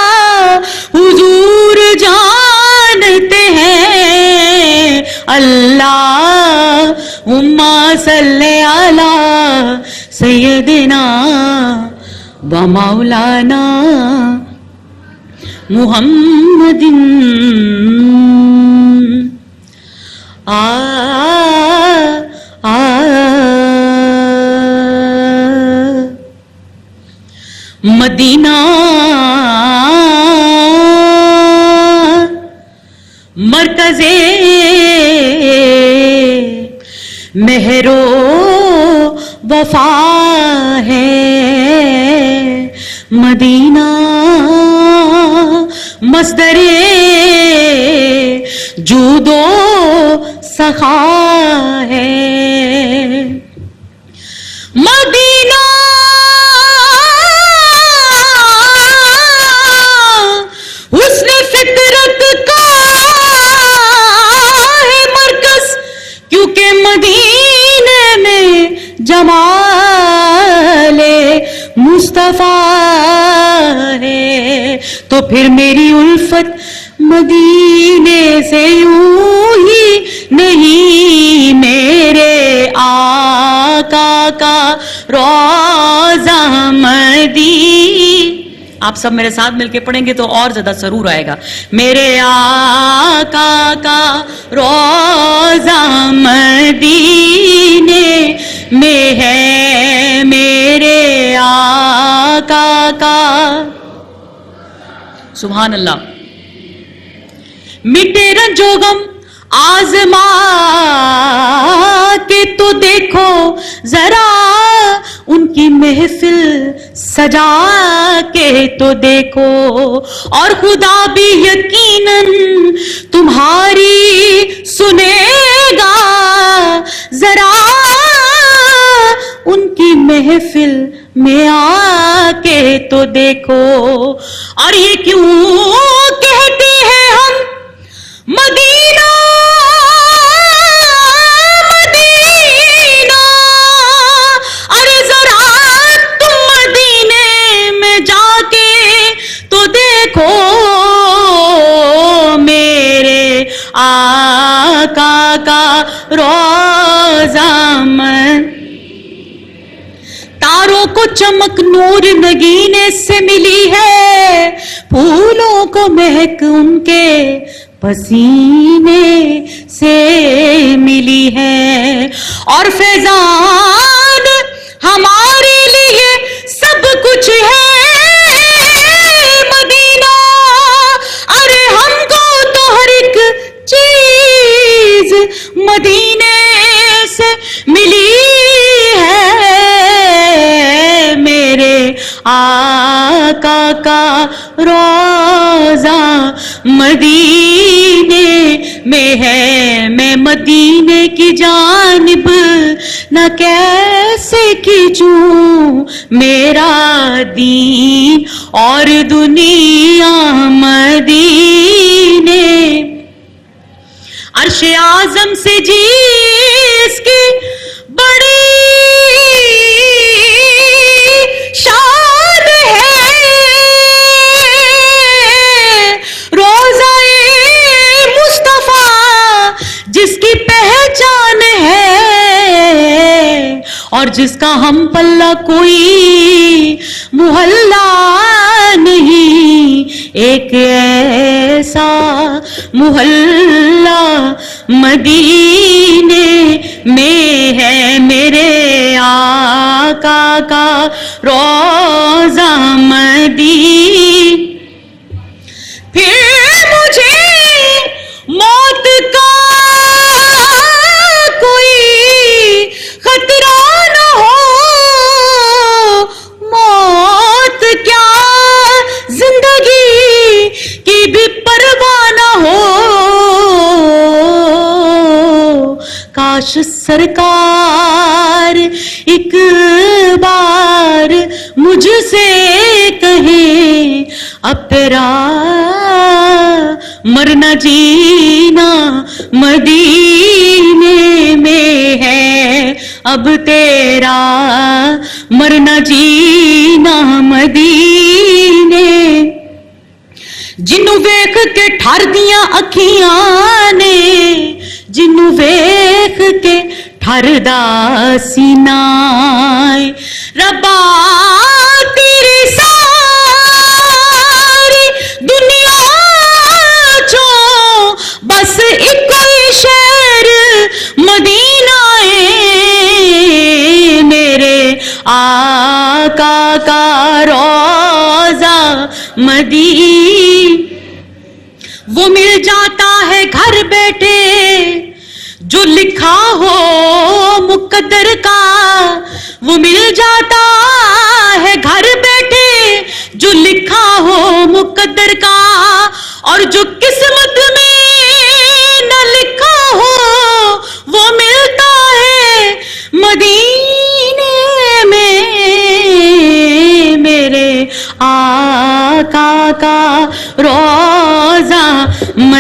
حضور جانتے ہیں. اللہم صلی علی سیدنا و مولانا محمد. مدینہ مرکز مہرو وفا ہے. مدینہ مصدر جودو سخا ہے. مدینہ حسن فطرت کا ہے مرکز, کیونکہ مدینے میں جمال مصطفیٰ ہے. تو پھر میری الفت مدینے سے یوں ہی نہیں, میرے آقا کا روضہ مدینہ. آپ سب میرے ساتھ مل کے پڑھیں گے تو اور زیادہ سرور آئے گا. میرے آقا کا روضہ مدینے میں ہے, میرے آقا کا. سبحان اللہ. مٹے رنج و غم آزما کے تو دیکھو ذرا, ان کی محفل سجا کے تو دیکھو, اور خدا بھی یقیناً تمہاری سنے گا ذرا, ان کی محفل میں آ کے تو دیکھو. اور یہ کیوں کہتے ہیں ہم مدینہ مدینہ, ارے ذرا تم مدینے میں جا کے تو دیکھو, میرے آقا کا روضہ تاروں کو چمک نور نگینے سے ملی ہے, پھولوں کو مہک ان کے پسینے سے ملی ہے, اور فیضان ہمارے لیے سب کچھ ہے مدینہ, ارے ہم کو تو ہر ایک چیز مدینے سے ملی ہے, میرے آقا کا روضہ مدینے میں ہے. میں مدینے کی جانب نہ کیسے کھینچوں میرا دین, اور دنیا مدینے. عرش اعظم سے جس کی بڑی شان ہے, روضہ مصطفیٰ جس کی پہچان ہے, اور جس کا ہم پلہ کوئی محلہ نہیں, ایک ایسا محلہ مدینے میں ہے, میرے آقا کا روضہ مدینہ. پھر مجھے موت کا کوئی خطرہ نہ ہو, موت کیا زندگی کی بھی پرواہ نہ ہو, کاش سرکار ایک بار مجھ سے کہیں اب تیرا مرنا جینا مدینے میں ہے, اب تیرا مرنا جینا مدینے. جنوں ویکھ کے ٹھر دیاں اکھیاں نے, جنوں ویکھ کے ٹھر دا سینہ, ربا تیری ساری دنیا چوں بس ایک ہی شہر مدینہ ہے, میرے آقا کا روضہ مدینہ. وہ مل جاتا ہے گھر بیٹھے جو لکھا ہو مقدر کا, وہ مل جاتا ہے گھر بیٹھے جو لکھا ہو مقدر کا, اور جو قسمت میں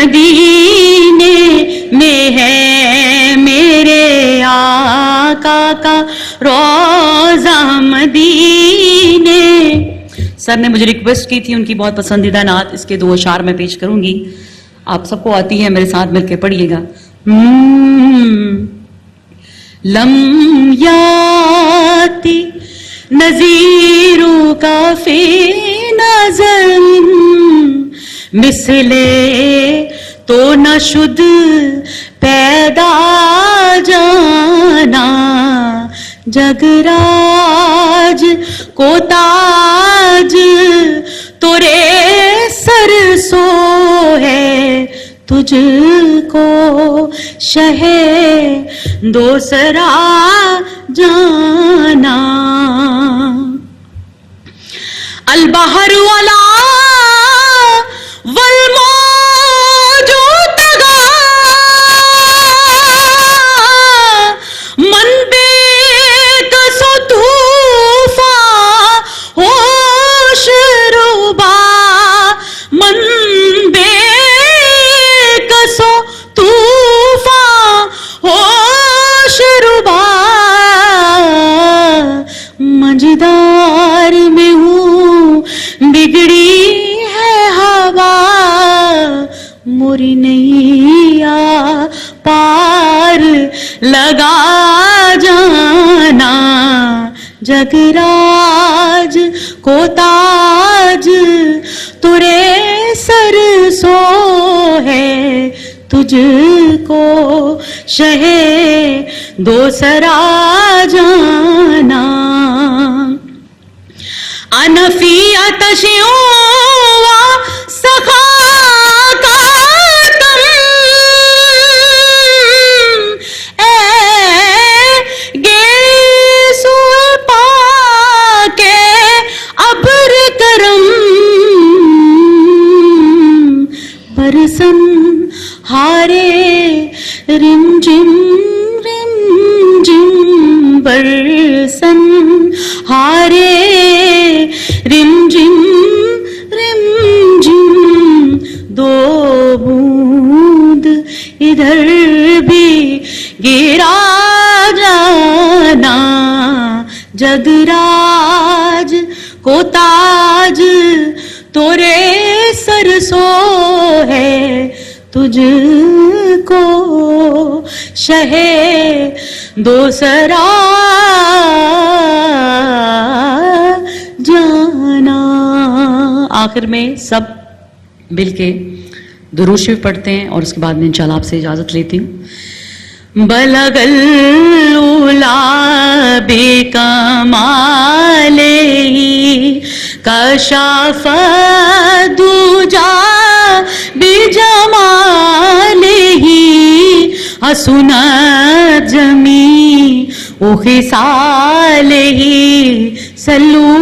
مدینے میں ہے میرے آقا کا روضہ مدینے. سر نے مجھے ریکویسٹ کی تھی ان کی بہت پسندیدہ نعت، اس کے 2 اشعار میں پیش کروں گی، آپ سب کو آتی ہے، میرے ساتھ مل کے پڑھیے گا. لم یاتی نذیروں کا فی نظر مثلے تو نہ شد پیدا جانا. جگراج کو تاج تورے سر سو ہے، تجھ کو شہ دوسرا جانا. البحر والا والموج تگا من بے کسو طوفان ہوش روبا. من بے کسو طوفان ہوش روبا. مجدار میں ہوں بگڑی ہے ہوا، موری نیا پار لگا جانا. جگراج کو تاج تورے سر سو ہے، تجھ کو شہ دوسرا جانا. انفی آتشیوں سخا کا تم اے گیسو پا کے ابر کرم. برسن ہارے رم جم برسن ہارے رم جم دو بوند ادھر بھی گرا جانا. جگراج کو تاج تورے سر سو ہے، تجھ کو شہ دوسرا جانا. آخر میں سب مل کے درود شریف پڑھتے ہیں اور اس کے بعد میں انشاءاللہ آپ سے اجازت لیتی ہوں. بلغ العلا بکمالہ کشف الدجا بجمالہ حسنت جمیع خصالہ. صلو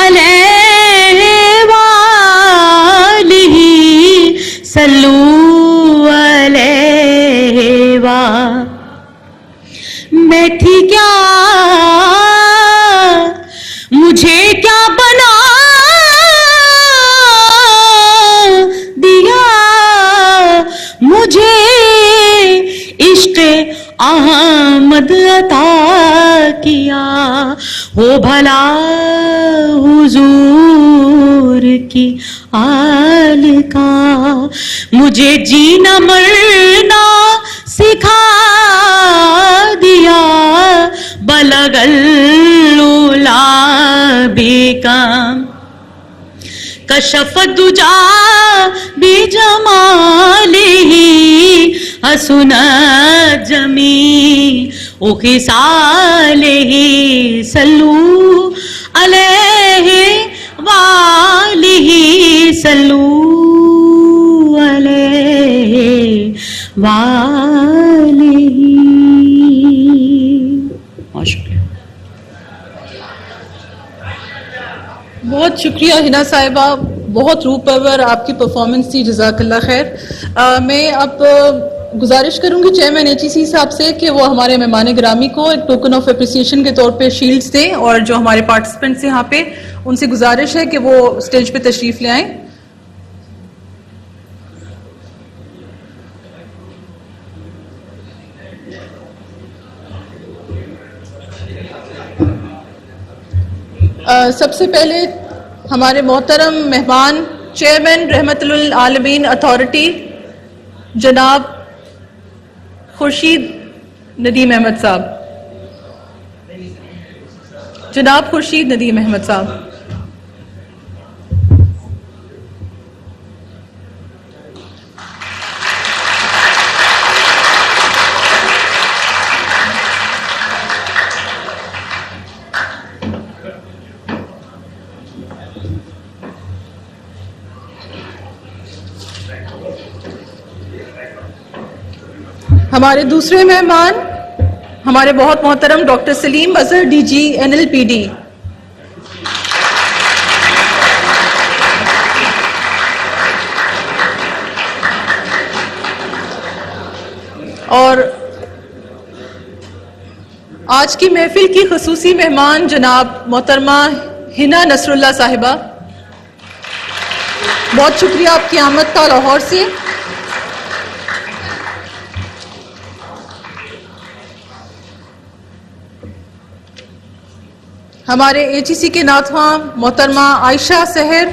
علیہ وآلہ صلو علیہ وآلہ. میں تھی کیا مجھے کیا بنا دیا، مجھے عشق احمد عطا کیا. ہو بھلا حضور کی آل کا، مجھے جینا مرنا سکھا دیا. بلغ العلا بکم کشف الدجا بجمالہ حسنت جمیع خصالہ. صلو علیہ وآلہ صلو علیہ وآلہ. بہت شکریہ ہنا صاحبہ، بہت روح پرور آپ کی پرفارمنس تھی، جزاک اللہ خیر. میں اب گزارش کروں گی چیئرمین ایچ ای سی صاحب سے کہ وہ ہمارے مہمان گرامی کو ایک ٹوکن آف اپریسیشن کے طور پہ شیلڈز دیں، اور جو ہمارے پارٹیسپینٹس ہیں یہاں پہ ان سے گزارش ہے کہ وہ اسٹیج پہ تشریف لے آئیں. سب سے پہلے ہمارے محترم مہمان چیئرمین رحمت للعالمین اتھارٹی جناب خورشید ندیم احمد صاحب. جناب خورشید ندیم احمد صاحب. ہمارے دوسرے مہمان ہمارے بہت محترم ڈاکٹر سلیم اظہر ڈی جی NLPD. اور آج کی محفل کی خصوصی مہمان جناب محترمہ ہنا نصر اللہ صاحبہ. بہت شکریہ آپ کی آمد کا لاہور سے. ہمارے AGC کے ناتواں محترمہ عائشہ سحر.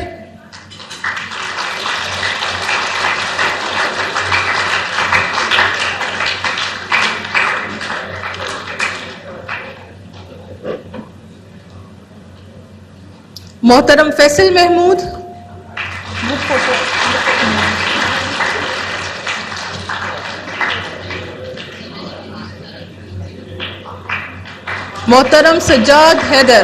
محترم فیصل محمود. محترم سجاد حیدر.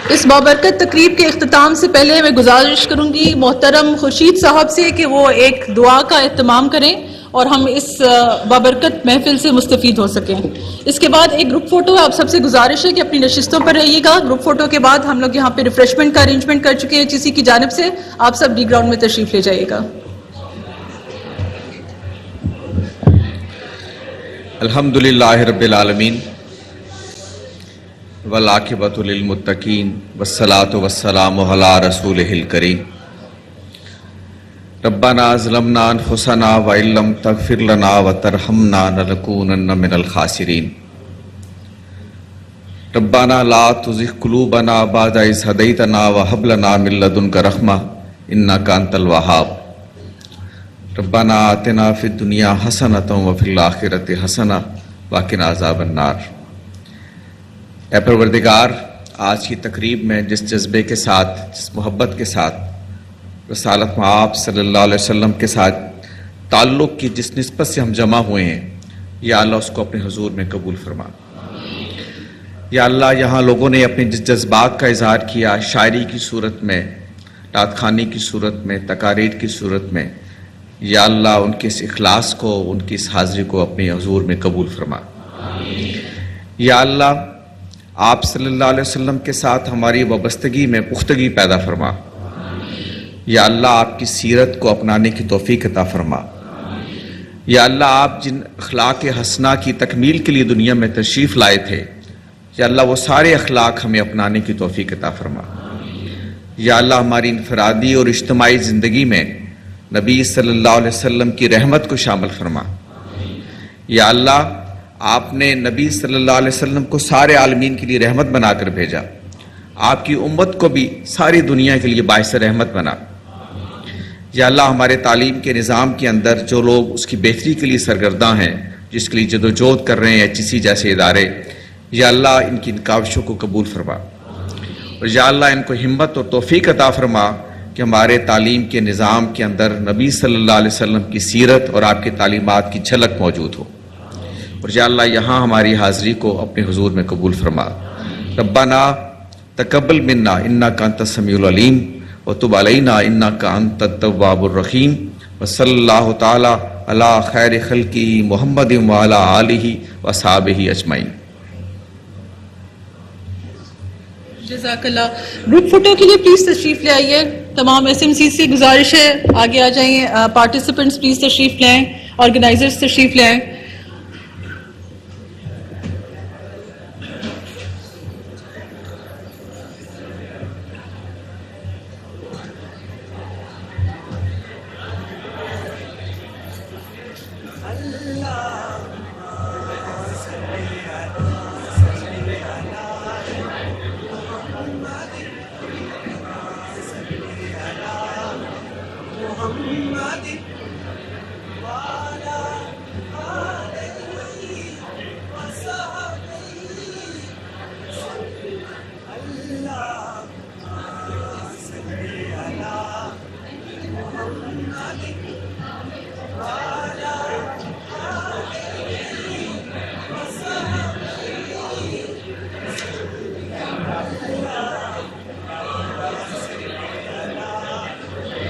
اس بابرکت تقریب کے اختتام سے پہلے میں گزارش کروں گی محترم خورشید صاحب سے کہ وہ ایک دعا کا اہتمام کریں اور ہم اس بابرکت محفل سے مستفید ہو سکیں. اس کے بعد ایک گروپ فوٹو ہے. آپ سب سے گزارش ہے کہ اپنی نشستوں پر رہیے گا. گروپ فوٹو کے بعد ہم لوگ یہاں پہ ریفریشمنٹ کا ارینجمنٹ کر چکے ہیں AGC کی جانب سے. آپ سب ڈی گراؤنڈ میں تشریف لے جائیے گا. الحمدللہ رب العالمین والعاقبۃ للمتقین والصلاۃ والسلام علی رسولہ الکریم. ربنا ظلمنا انفسنا وان لم تغفر لنا وترحمنا لنکونن من الخاسرین. ربنا لا تزغ قلوبنا بعد إذ هديتنا وهب لنا من لدنك رحمة إنك أنت الوهاب. ربنا آتنا في الدنيا حسنة وفي الآخرة حسنة وقنا عذاب النار. اے پروردگار، آج کی تقریب میں جس جذبے کے ساتھ، جس محبت کے ساتھ رسالت آپ صلی اللہ علیہ وسلم کے ساتھ تعلق کی جس نسبت سے ہم جمع ہوئے ہیں، یا اللہ اس کو اپنے حضور میں قبول فرما. یا اللہ، یہاں لوگوں نے اپنے جس جذبات کا اظہار کیا، شاعری کی صورت میں، رات خوانی کی صورت میں، تقاریر کی صورت میں، یا اللہ ان کے اس اخلاص کو، ان کی اس حاضری کو اپنے حضور میں قبول فرما. یا اللہ، آپ صلی اللہ علیہ وسلم کے ساتھ ہماری وابستگی میں پختگی پیدا فرما. یا اللہ، آپ کی سیرت کو اپنانے کی توفیق عطا فرما. یا اللہ، آپ جن اخلاق حسنہ کی تکمیل کے لیے دنیا میں تشریف لائے تھے، یا اللہ وہ سارے اخلاق ہمیں اپنانے کی توفیق عطا فرما. یا اللہ، ہماری انفرادی اور اجتماعی زندگی میں نبی صلی اللہ علیہ وسلم کی رحمت کو شامل فرما. یا اللہ، آپ نے نبی صلی اللہ علیہ وسلم کو سارے عالمین کے لیے رحمت بنا کر بھیجا. آپ کی امت کو بھی ساری دنیا کے لیے باعث رحمت بنا. یا اللہ، ہمارے تعلیم کے نظام کے اندر جو لوگ اس کی بہتری کے لیے سرگرداں ہیں، جس کے لیے جدوجہد کر رہے ہیں HEC جیسے ادارے، یا اللہ ان کی ان کاوشوں کو قبول فرما. اور یا اللہ، ان کو ہمت اور توفیق عطا فرما کہ ہمارے تعلیم کے نظام کے اندر نبی صلی اللہ علیہ وسلم کی سیرت اور آپ کی تعلیمات کی جھلک موجود ہو. اور یا اللہ، یہاں ہماری حاضری کو اپنے حضور میں قبول فرما. ربنا تقبل منا انک انت السمیع العلیم وتب علینا انک انت التواب الرحیم. وصلی اللہ تعالی علی خیر خلقہ محمد وعلی آلہ وصحبہ اجمعین. جزاک اللہ. گروپ فوٹو کے لیے پلیز تشریف لے آئیے. تمام SMC سے گزارش ہے آگے آ جائیں. پارٹیسپینٹس پلیز تشریف لیں. آرگنائزرز تشریف لیں.